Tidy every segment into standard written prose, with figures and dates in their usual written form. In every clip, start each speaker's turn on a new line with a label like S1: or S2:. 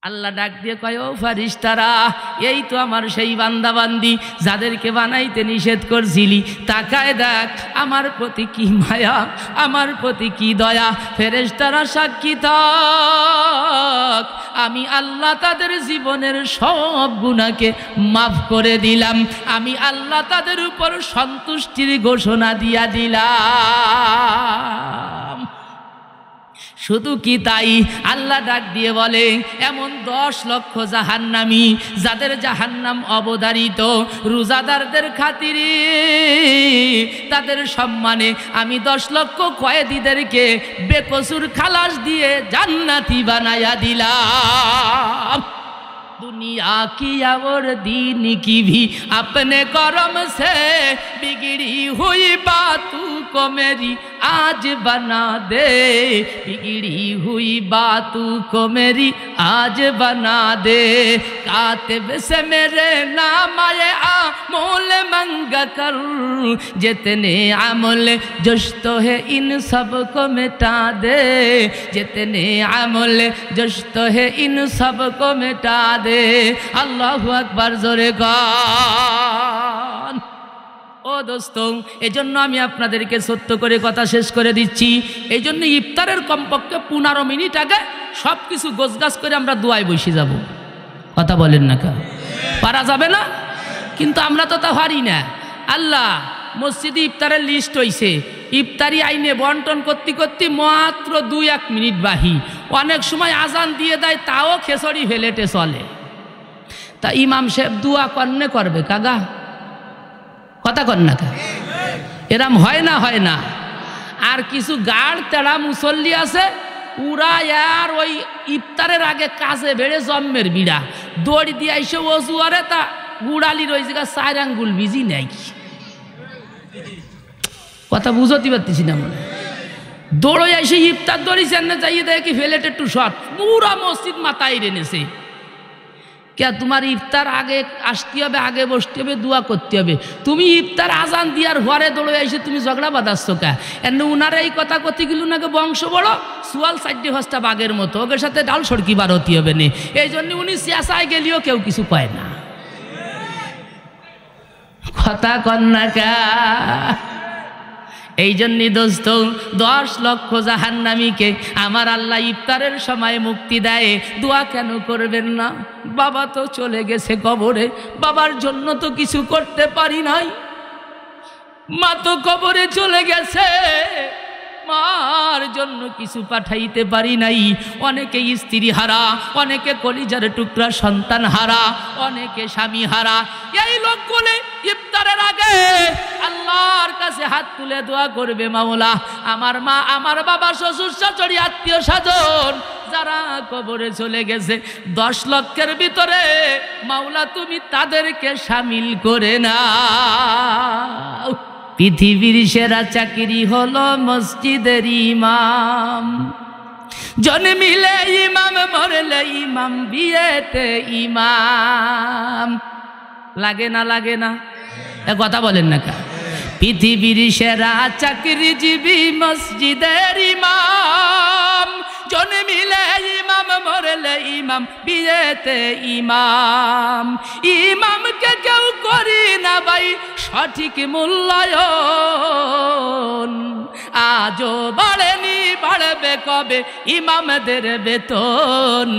S1: আল্লাহ ডাক দিয়ে কয়, ও ফারিস্তারা, এই তো আমার সেই বান্দা বান্দি যাদেরকে বানাইতে নিষেধ করছিলি, তাকায় দেখ আমার প্রতি কি মায়া, আমার প্রতি কি দয়া। ফেরেশতারা সাক্ষী থাক, আমি আল্লাহ তাদের জীবনের সব গুনাহকে মাফ করে দিলাম, আমি আল্লাহ তাদের উপর সন্তুষ্টির ঘোষণা দিয়া দিলাম। শুধু কি তাই, আল্লাহ ডাক দিয়ে বলে, এমন 10 লক্ষ জাহান্নামী যাদের জাহান্নাম অবধারিত, রোজাদারদের খাতিরে তাদের সম্মানে আমি 10 লক্ষ কয়েদিদেরকে বেকসুর খালাস দিয়ে জান্নাতি বানায়া দিলাম। दुनिया किया और दीन की भी अपने करम से बिगड़ी हुई बातों को मेरी आज बना दे, बिगड़ी हुई बातों को मेरी आज बना दे। कातिब से मेरे नाम आए आमोल मंगा कर, जितने अमल जश्त है इन सब को मिटा दे, जितने अमल जश्त है इन सब को मिटा दे। আল্লাহু আকবার, জোরে গান। ও দোস্ত, এজন্য আমি আপনাদেরকে সত্য করে কথা শেষ করে দিচ্ছি। এই জন্য ইফতারের কমপক্ষে 15 মিনিট আগে সব কিছু গোছগাছ করে আমরা দোয়ায় বসে যাব। কথা বলেন না কেন? পারা যাবে না? কিন্তু আমরা তো তা পারি না। আল্লাহ, মসজিদে ইফতারের লিস্ট হইছে, ইফতারি আইনে বন্টন করতে করতে মাত্র 2-1 মিনিট বাহি, অনেক সময় আজান দিয়ে দেয়, তাও খেসড়ি ফেলেটে চলে। তা ইমাম সাহেব দোয়া কন্নে করবে কাগা? কথা কন না কা? এরম হয় না? হয় না? আর কিছু গাড় তেড়া মুসল্লি আছে, উরা আর ওই ইফতারের আগে কাজে বেড়ে জন্মের বিড়া দড়ি দিয়ে এসে অজু আরে, তা গুড়ালির ওই জায়গা 4 আঙ্গুল বিজি নেই। কথা বুঝতে পারতেছি না মনে। দৌড়ে এসে ইফতার দড়িছেন না, যাইয়ে দেখি ফেলেটে একটু শর্ট, পুরা মসজিদ মাথায় রেনেছে। কে তোমার ইফতার আগে আসতে হবে, আগে বসতে হবে, দোয়া করতে হবে। তুমি ইফতার আজান দিয়ার ঘরে দৌড়ে এসে তুমি ঝগড়া বাঁধাচ্ছ কে? এমনি উনারা এই কথা করতে গেল নাকি বংশ বড়, সুয়াল 4-5টা বাঘের মতো, ওদের সাথে ডাল সড়কি বার হতে হবে না। এই জন্য উনি চেঁচায় গেলেও কেউ কিছু পায় না। কথা কন্যা কা? এই জন্যই দোস্ত, 10 লক্ষ জাহান্নামীকে আমার আল্লাহ ইফতারের সময় মুক্তি দেয়। দোয়া কেন করবেন না? বাবা তো চলে গেছে কবরে, বাবার জন্য তো কিছু করতে পারি নাই, মা তো কবরে চলে গেছে, মার জন্য কিছু পাঠাইতে পারি নাই। অনেকে স্ত্রী হারা, অনেকে কলিজার টুকরা সন্তান হারা, অনেকে স্বামী হারা। এই লোকগুলো ইফতারের আগে আল্লাহর কাছে হাত তুলে দোয়া করবে, মাওলা আমার মা, আমার বাবা, শ্বশুর শাশুড়ি, আত্মীয় স্বজন যারা কবরে চলে গেছে, 10 লক্ষের ভিতরে মাওলা তুমি তাদেরকে শামিল করে নাও। পৃথিবীর সেরা চাকরি হলো মসজিদের ইমাম, জন্মিলে ইমাম, মরলে ইমাম, বিয়েতে ইমাম। লাগে না? লাগে না? কথা বলেন না কা? পৃথিবীর সেরা চাকরিজীবী মসজিদের ইমাম, জন্মিলে ইমাম, মরলে ইমাম, বিয়েতে ইমাম। ইমামকে কেউ করি না ভাই সঠিক মূল্যায়ন, আজও বাড়েনি, বাড়বে কবে ইমামদের বেতন,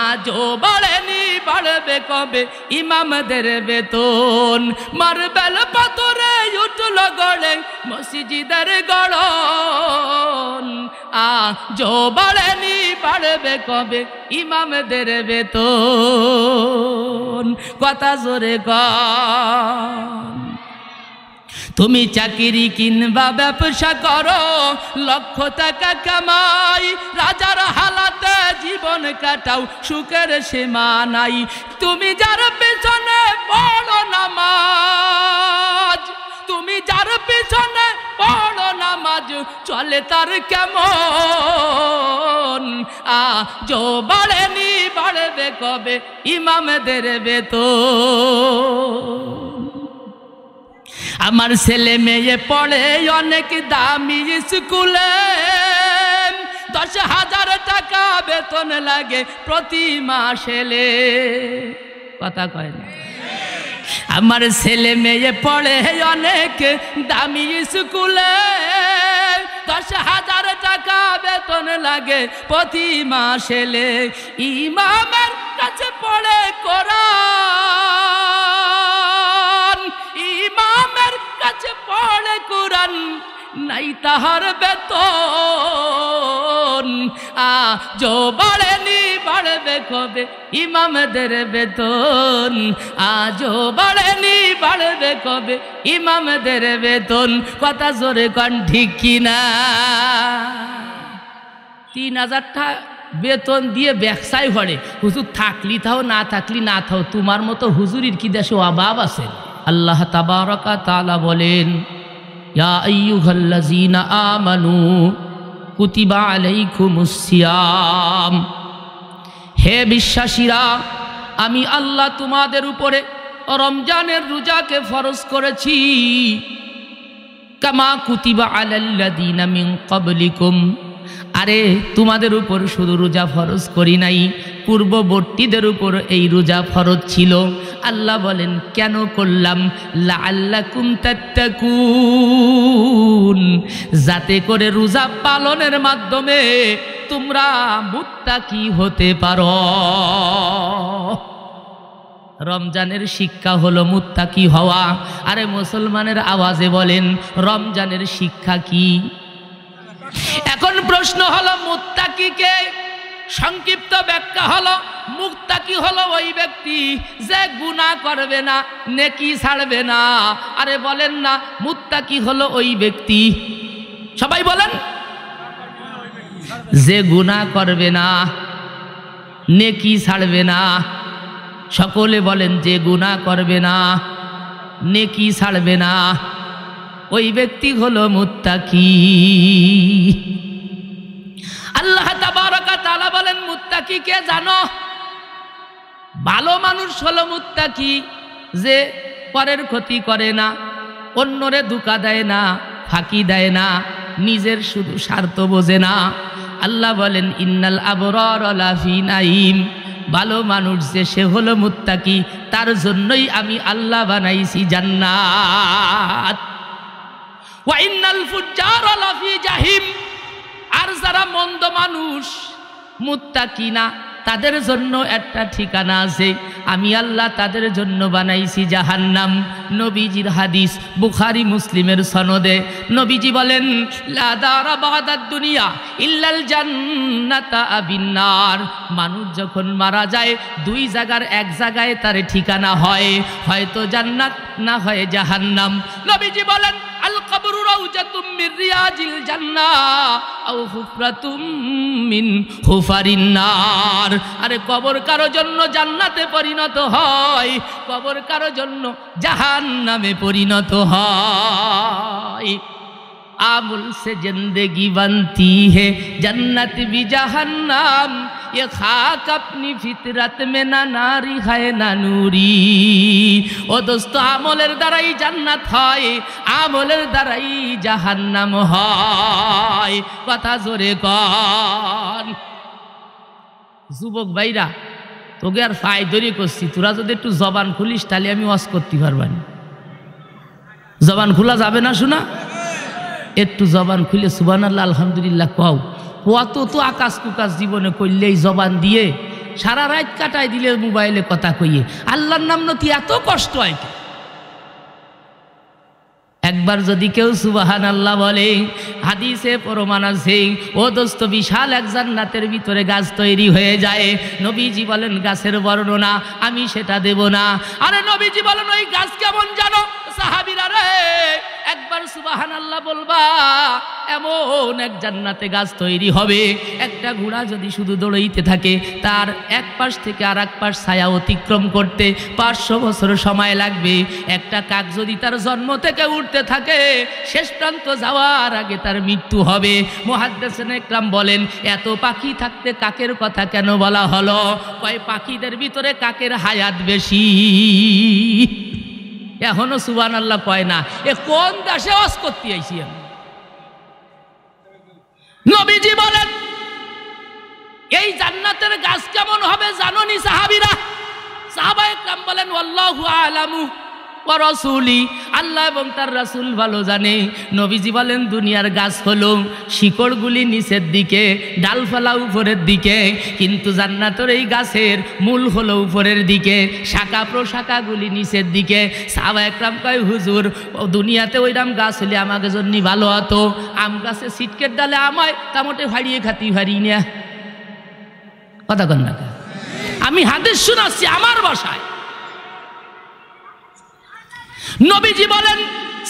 S1: আজও বাড়েনি, বাড়বে কবে ইমামদের বেতন। মার্বেল পাথরে উঠল গড়ে মসজিদের গড়ন, আজও বাড়েনি, বাড়বে কবে ইমামদের বেতন। কথা জোরে গান। তুমি চাকরি কিংবা ব্যবসা করো, লক্ষ টাকা কামাই, রাজার হালাতে জীবন কাটাও, সুখের সীমা নাই। তুমি যার পেছনে পড়ো নামাজ, তুমি যার পেছনে পড়ো নামাজ, চলে তার কেমন, আজও বাড়েনি, বাড়বে কবে ইমামদের বেতন। আমার ছেলে মেয়ে পড়ে অনেক দামি স্কুলে, 10,000 টাকা বেতন লাগে প্রতি মাসে। কথা কয় না? আমার ছেলে মেয়ে পড়ে অনেক দামি স্কুলে, 10,000 টাকা বেতন লাগে প্রতি মাসে। ইমামের কাছে পড়ে কোরআন, ইমামের কাছে পড়ে কোরআন, নাই তাহার বেতন। আজও বাড়েনি, বাড়বে কবে ইমামদের বেতন? আজও বাড়েনি, বাড়বে কবে ইমামদের বেতন? কথা জোরে কন ঠিক কিনা? 3,000 টাকা বেতন দিয়ে ব্যবসায় ভরে। হুজুর থাকলি থাও, না থাকলি না থাও, তোমার মতো হুজুরির কি দেশে অভাব আছে? আল্লাহ তাবারাকা তাআলা বলেন, ইয়া আইয়ুহাল্লাযীনা আমানু কুতিবা আলাইকুমুস সিয়াম। হে বিশ্বাসীরা, আমি আল্লাহ তোমাদের উপরে রমজানের রোজাকে ফরজ করেছি। কামা কুতিবা আলাল্লাযীনা মিন ক্বাবলিকুম, আরে তোমাদের উপর শুধু রোজা ফরজ করি নাই, পূর্ববর্তীদের উপর এই রোজা ফরজ ছিল। আল্লাহ বলেন কেন করলাম? লাআল্লাকুম তাত্তাকুন, যাতে করে রোজা পালনের মাধ্যমে তোমরা মুত্তাকি হতে পারো। রমজানের শিক্ষা হলো মুত্তাকি হওয়া। আরে মুসলমানের আওয়াজে বলেন রমজানের শিক্ষা কি? এখন প্রশ্ন হলো মুত্তাকিকে সংক্ষিপ্ত ব্যাখ্যা হলো, মুত্তাকি হলো ওই ব্যক্তি যে গুনাহ করবে না, নেকি ছাড়বে না। আরে বলেন না, মুত্তাকি হলো ওই ব্যক্তি, সবাই বলেন, যে গুনাহ করবে না, নেকি ছাড়বে না। সকলে বলেন, যে গুনাহ করবে না, নেকি ছাড়বে না, ওই ব্যক্তি হলো মুত্তাকি। আল্লাহ তাবারাকা তাআলা বলেন মুত্তাকি কে জানো? ভালো মানুষ হলো মুত্তাকি, যে পরের ক্ষতি করে না, অন্যরে ধোঁকা দেয় না, ফাঁকি দেয় না, নিজের শুধু স্বার্থ বোঝে না। আল্লাহ বলেন ইন্নাল আবরার লাফি নাঈম, ভালো মানুষ যে সে হলো মুত্তাকি, তার জন্যই আমি আল্লাহ বানাইছি জান্নাত। ওয়া ইন্নাল ফুজ্জার লাফি জাহিম, আর যারা মন্দ মানুষ মুত্তাকি না, তাদের জন্য একটা ঠিকানা আছে, আমি আল্লাহ তাদের জন্য বানাইছি জাহান্নাম। নবীজির হাদিস, বুখারী মুসলিমের সনদে নবীজি বলেন লা দারা বাদাদ দুনিয়া ইল্লাল জান্নাতা আবিন্নার। মানুষ যখন মারা যায় দুই জায়গার এক জায়গায় তার ঠিকানা হয়, হয়তো জান্নাত না হয় জাহান্নাম। নবীজি বলেন আল কবরু রাউজাতুম মির রিয়াজিল জান্নাহ আও হুফরাতুম মিন হুফারিন নার। আরে কবর কারো জন্য জান্নাতে পরিণত হয়, কবর কারো জন্য জাহান্নামে পরিণত হয়। আমল से जिंदगी बनती है जन्नत भी जहन्नम, ये खाक अपनी फितरत में ना नारी है ना नूरी। ও দোস্ত, আমলের দ্বারাই জান্নাত হয়, আমলের দ্বারাই জাহান্নাম হয়। কথা জোরে কন। যুবক ভাইরা, তোকে আর ফায়দরি করছি, তোরা যদি একটু জবান খুলিস তাহলে আমি ওয়াজ করতে পারবানি। জবান খোলা যাবে না শোনা? একটু জবান খুলে সুবহানাল্লাহ আলহামদুলিল্লাহ কও। কত তো আকাশ কুকাশ জীবনে করলেই জবান দিয়ে সারা রাত কাটাই দিলে মোবাইলে কথা কইয়ে, আল্লাহর নাম নতি এত কষ্ট হয়। একবার যদি কেউ সুবহানাল্লাহ বলে, হাদিসে প্রমাণ আছে, ও দোস্ত বিশাল এক জান্নাতের ভিতরে গাছ তৈরি হয়ে যায়। নবীজি বলেন গাছের বর্ণনা আমি সেটা দেব না। আরে নবীজি বলেন ওই গাছ কেমন জানো? সাহাবীরা রে, একবার সুবহানাল্লাহ বলবা, এমন এক জান্নাতে গাছ তৈরি হবে, একটা ঘোড়া যদি শুধু দৌড়াইতে থাকে তার এক পাশ থেকে আর এক পাশ ছায়া অতিক্রম করতে 500 বছর সময় লাগবে। একটা কাক যদি তার জন্ম থেকে উঠতে থাকে, শেষ প্রান্ত যাওয়ার আগে তার মৃত্যু হবে। মুহাদ্দিসিনে ইকরাম বলেন এত পাখি থাকতে কাকের কথা কেন বলা হলো? কয় পাখিদের ভিতরে কাকের হায়াত বেশি। এখনো সুবহানাল্লাহ কয় না। এ কোন দেশে ওয়াজ করতে আইছি আমি? নবীজি বলেন এই জান্নাতের গাছ কেমন হবে জানোনি সাহাবীরা? সাহাবায়ে কেরাম বলেন আল্লাহু আ'লামু ওয়া রাসূলি, আল্লাহ এবং তার রাসূল ভালো জানে। নবীজি বলেন দুনিয়ার গাছ হলো শিকড়গুলি নিচের দিকে, ডালপালা উপরের দিকে, কিন্তু জান্নাতের এই গাছের মূল হলো উপরের দিকে, শাখা প্রশাখাগুলি নিচের দিকে। সাহাবায়ে কেরাম কয় হুজুর দুনিয়াতে ওইরকম গাছ হলে আমাকে জন্য ভালো হতো, আম গাছে সিটকের ডালে আমায় কামটে ফাড়িয়ে খাতি ফারি না। কথা কন না? আমি হাদিস শোনাচ্ছি আমার ভাষায়। নবীজি বলেন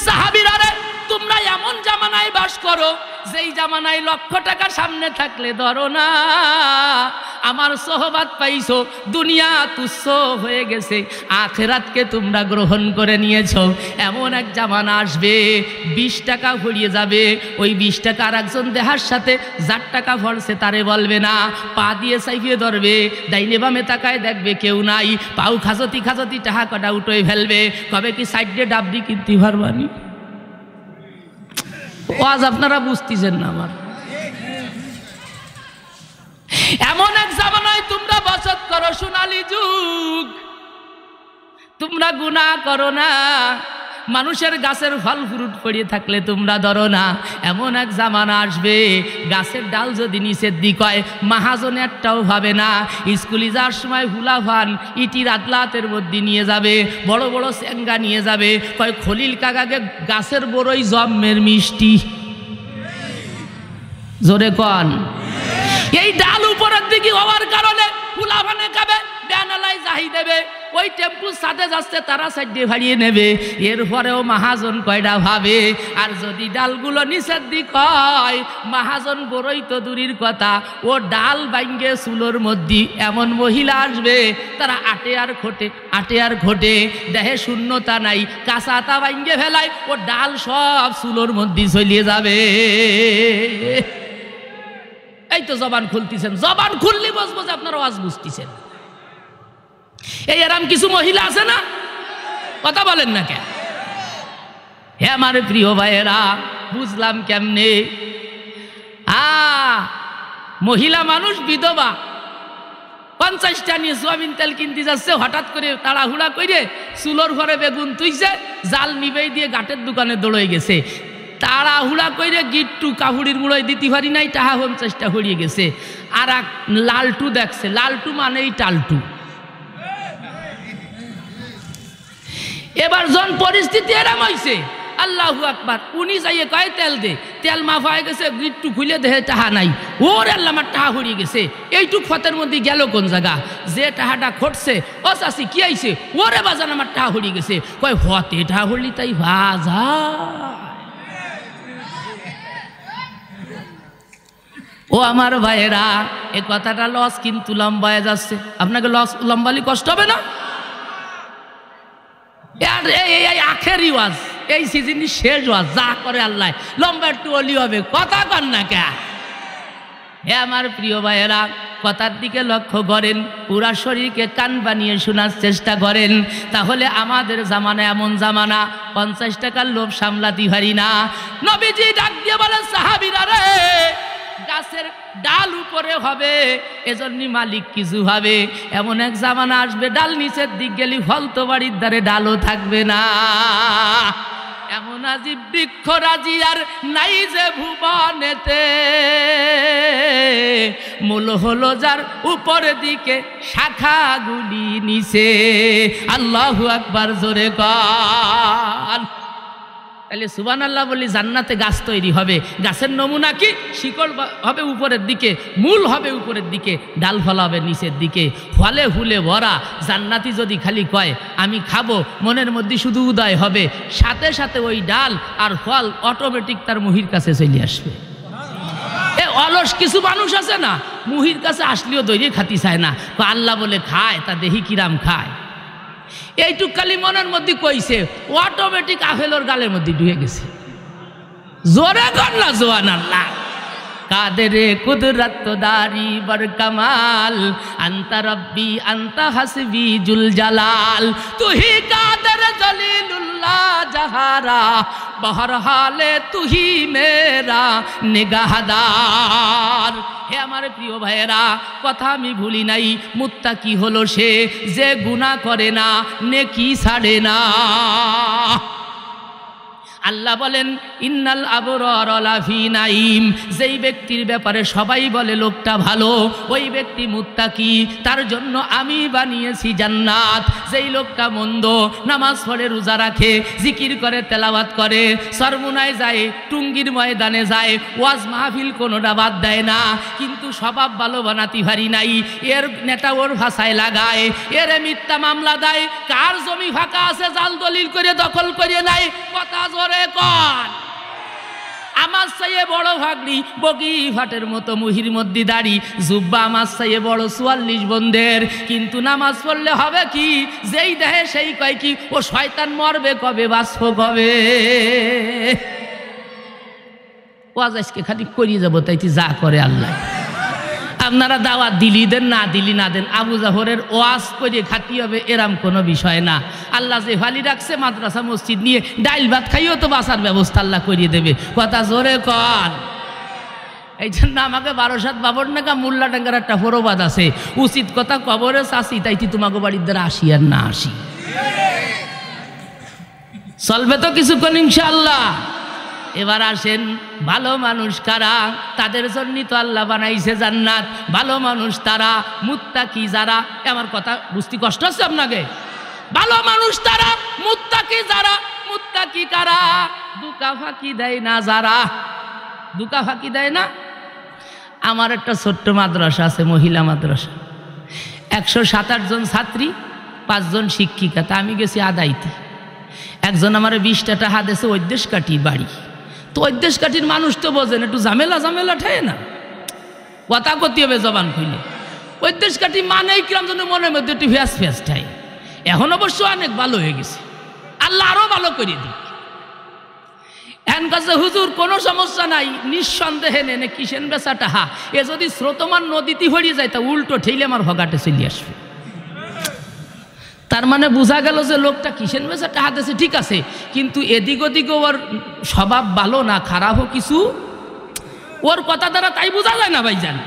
S1: সাহাবীরা রে তোমরা এমন জামানায় বাস করো যেই জামানায় লক্ষ টাকা সামনে থাকলে ধরো না, আমার সোহবাত পাইছো, দুনিয়া তুচ্ছ হয়ে গেছে, আখিরাতকে তোমরা গ্রহণ করে নিয়েছো। এমন এক জামানা আসবে 20 টাকা ফুরিয়ে যাবে, ওই 20 টাকা আর একজন দেহার সাথে যার টাকা ভরছে তারে বলবে না, পা দিয়ে চাইফিয়ে ধরবে, ডাইনে বামে তাকায় দেখবে কেউ নাই, পাও খাজতি খাজতি টাকা কটা উঠোয় ফেলবে, কবে কি সাইডে ডাবরি কিনতে পারবানি? ওয়াজ আপনারা বুঝতেছেন না আমার? এমন এক জামানায় তোমরা বসত করো, সোনালী যুগ, তোমরা গুনাহ করো না, মানুষের গাছের ফল ফ্রুট পড়িয়ে থাকলে তোমরা ধরো না। এমন এক জামানা আসবে গাছের ডাল যদি নিচের দিক হয় মাহাজন একটাও ভাবে না। স্কুলে যাওয়ার সময় হুলাফান ইটির আদলাতের মধ্যে নিয়ে যাবে, বড় বড় স্যাঙ্গা নিয়ে যাবে, কয় খলিল কাকাকে গাছের বড়ই জম্মের মিষ্টি। জোরে কন। এই ডাল উপরের দিকে হওয়ার কারণে হুলাফানে খাবে, বেনালায় জাহি দেবে, ওই টেম্পুর সাথে যাচ্ছে তারা সাইডে ভাড়িয়ে নেবে, এরপরেও মাহাজন কয়টা ভাবে। আর যদি ডালগুলো নিচের দিক হয় মাহাজন বড়ই তো দূরের কথা, ও ডাল ভাঙ্গে চুলোর মধ্যে এমন মহিলা আসবে তারা আটে আর ঘটে দেহে শূন্যতা নাই, কাঁচা আতা ভাঙ্গে ফেলায়, ও ডাল সব চুলোর মধ্যে চলিয়ে যাবে। এই তো জবান খুলতেছেন, জবান খুললি বসবো যে আপনারা আওয়াজ বুঝতেছেন। এই এরম কিছু মহিলা আছে না? কথা বলেন না কেন? হে আমার প্রিয় ভাইয়েরা, বুঝলাম কেমনে? মহিলা মানুষ বিধবা 50টা নিয়ে সোয়াবিন তেল কিনতে যাচ্ছে, হঠাৎ করে তাড়াহুড়া করে চুলোর ঘরে বেগুন তুইছে, জাল নিবেই দিয়ে গাটের দোকানে দৌড়ে গেছে, তাড়াহুড়া করে গিট্টু কাহুড়ির মুড়োয় দিতে পারি নাই, টাহা 50টা হরিয়ে গেছে। আর এক লালটু দেখছে, লালটু মানেই টালটু। এবার জন পরিস্থিতি এরম হয়েছে, আল্লাহু আকবার, উনি যাইয়ে কয় তেল দে, তেল মাফ হয়ে গেছে, গিট্টু খুলে দেহে টাহা নাই, ওর আল্লাহ আমার টাহা হরিয়ে গেছে। এইটুক ফতের মধ্যে গেল কোন জায়গা, যে টাহাটা খটছে, ও চাষি কি আইছে, ওরে বাজান আমার টাহা হরিয়ে গেছে, কয় হতে টাহা হরলি তাই বাজা। ও আমার ভাইয়েরা, এ কথাটা লস কিন্তু লম্বায় যাচ্ছে। আপনাকে লস লম্বালি কষ্ট হবে না? আখেরি ওয়াজ, এই সিজনই শেষ ওয়াজ, যা করে আল্লাহ লম্বা একটু অলি হবে। কথা কন না কে? হে আমার প্রিয় ভাইয়েরা, কথার দিকে লক্ষ্য করেন, পুরা শরীরকে কান বানিয়ে শোনার চেষ্টা করেন, তাহলে আমাদের জামানা এমন জামানা 50 টাকার লোভ সামলাতে পারি না। নবীজি ডাক দিয়ে বলেন সাহাবীরা রে, গাছের ডাল উপরে হবে এজন্য মালিক কিছু হবে। এমন এক জামানা আসবে ডাল নিচের দিক গেলি ফল তো বাড়ির ধারে ডালও থাকবে না। এমন আজিব বৃক্ষ রাজি আর নাই যে ভুবনেতে, মূল হলো যার উপরের দিকে শাখাগুলি নিচে। আল্লাহু আকবার, জোরে কর। তাহলে সুবহানাল্লাহ বলি, জান্নাতে গাছ তৈরি হবে, গাছের নমুনা কি? শিকড় হবে উপরের দিকে, মূল হবে উপরের দিকে, ডাল ফল হবে নিচের দিকে, ফলে ফুলে ভরা। জান্নাতি যদি খালি কয় আমি খাবো, মনের মধ্যে শুধু উদয় হবে, সাথে সাথে ওই ডাল আর ফল অটোমেটিক তার মুহির কাছে চলে আসবে। এ অলস কিছু মানুষ আছে না, মুহির কাছে আসলেও দৈরিয়ে খাতি চায় না, আল্লাহ বলে খায়, তা দেহি কিরাম খায়। এইটুক খালি মনের মধ্যে কইছে, অটোমেটিক আপেলর গালের মধ্যে ঢুকে গেছে। জোরে কর না সুবহানাল্লাহ। কাদেরে কুদরত দারি বর কামাল, আন্তা রব্বি আন্তা হাসবি জুল জালাল, তুহি কাদের জলিলুল্লাহ জাহারা, বহর হালে তুহি মেরা নিগাহদার। হে আমার প্রিয় ভাইয়েরা, কথা আমি ভুলি নাই, মুত্তাকি হলো সে যে গুনাহ করে না, নেকি ছাড়ে না। আল্লাহ বলেন ইন্নাল আবরার লাফি নাইম, যেই ব্যক্তির ব্যাপারে সবাই বলে লোকটা ভালো, ওই ব্যক্তি মুত্তাকি, তার জন্য আমি বানিয়েছি জান্নাত। যেই লোকটা মন্দ, নামাজ পড়ে, রোজা রাখে, জিকির করে, তেলাওয়াত করে, সরমুনায় যায়, টুঙ্গির ময়দানে যায়, ওয়াজ মাহফিল কোনোটা বাদ দেয় না, কিন্তু স্বভাব ভালো বানাতে পারি নাই, এর নেতা ওর ভাষায় লাগায়, এর মিথ্যা মামলা দেয়, কার জমি ফাঁকা আছে জাল দলিল করে দখল করে নাই, কথা জোরে কর। আমার চাইয়ে বড় ভাগনি বগি ফাটের মতো মুহির মধ্যে দাড়ি, জুব্বা আমার চাইয়ে বড় ৪৪ বন্ধের, কিন্তু নামাজ পড়লে হবে কি, যেই দেহে সেই কয় কি ও শয়তান মরবে কবে, বাঁচব কবে। ওয়াজ আজকে খালি করিয়ে যাবো, তাই যা করে আল্লাহ। আপনারা দাওয়াত দিলি দেন, না দিলি না দেন, আবু জাফরের ওয়াজ করে খাতি হবে এরম কোনো বিষয় না। আল্লাহ যে ফালি রাখছে মাদ্রাসা মসজিদ নিয়ে, ডাইল ভাত খাইও তো বাঁচার ব্যবস্থা আল্লাহ করিয়ে দেবে, কথা জোরে কর। এই জন্য আমাকে ১২ বাবর নাকা মোল্লাডাঙ্গার একটা ফরবাদ আছে, উচিত কথা কবরে চাষি, তাইটি তোমাকে বাড়ির দ্বারা আসি আর না আসি, চলবে তো কিছুক্ষণ ইনশাআল্লাহ। এবার আসেন, ভালো মানুষ কারা, তাদের জন্যই তো আল্লাহ বানাইছে জান্নাত। ভালো মানুষ তারা, মুত্তাকি যারা, আমার কথা বুঝতে কষ্ট হচ্ছে আপনাকে? ভালো মানুষ তারা, মুত্তাকি যারা, মুত্তাকি কারা, দুকা ফাঁকি দেয় না যারা, দুকা ফাঁকি দেয় না। আমার একটা ছোট্ট মাদ্রাসা আছে, মহিলা মাদ্রাসা, ১২৭ জন ছাত্রী, ৫ জন শিক্ষিকা। তা আমি গেছি আদাইতে, একজন আমার ২০টা টাকা দিয়েছে, ঐদেশ কাটির বাড়ি। তো ঐদেশ কাঠির মানুষ তো বোঝেন, একটু ঝামেলা ঝামেলা ঠায় না, কথা করতে হবে জবান খুলে। ঐদেশ কাঠি মানেই কিরম যেন মনের মধ্যে একটু ফ্যাস ফ্যাস ঠায়। এখন অবশ্য অনেক ভালো হয়ে গেছে, আল্লাহ আরো ভালো করে দিক। এখন কাছে হুজুর কোনো সমস্যা নাই, নিঃসন্দেহে নেনে কিসেন বেচা টাহা, এ যদি স্রোতমান নদীতে হরিয়ে যায় তা উল্টো ঠেলে আমার ভগাটে চলে আসবে। তার মানে বোঝা গেল যে লোকটা কিসেন বেচা টাহা দিয়েছে ঠিক আছে, কিন্তু এদিক ওদিকে ওর স্বভাব ভালো না খারাপও কিছু, ওর কথা দ্বারা তাই বোঝা যায় না ভাইজান।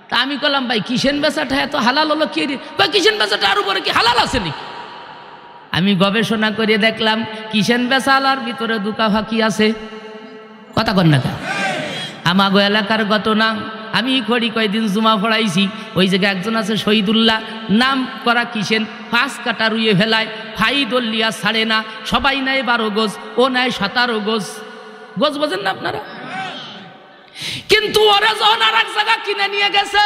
S1: তা আমি বললাম ভাই কিসেন বেচাটা এত হালাল হলো কি রে? বা কিসেন বেচাটা আর উপরে কি হালাল আছে নাকি? আমি গবেষণা করে দেখলাম কিসেন বেচালার ভিতরে দুকা ফাঁকি আছে, কথা কন না কেন? আমাগো এলাকার ঘটনা, আমি খড়ি কয়দিন জুমা পড়াইছি, ওই জায়গায় একজন আছে শহীদুল্লাহ, নাম করা কিসেন, ৫ কাটা রুইয়ে ফেলায়, ফাই দল্লিয়া ছাড়ে না, সবাই নেয় ১২ গজ, ও নেয় ১৭ গজ। গজ বোঝেন না আপনারা? কিন্তু ওরা যখন আর এক জায়গা কিনে নিয়ে গেছে,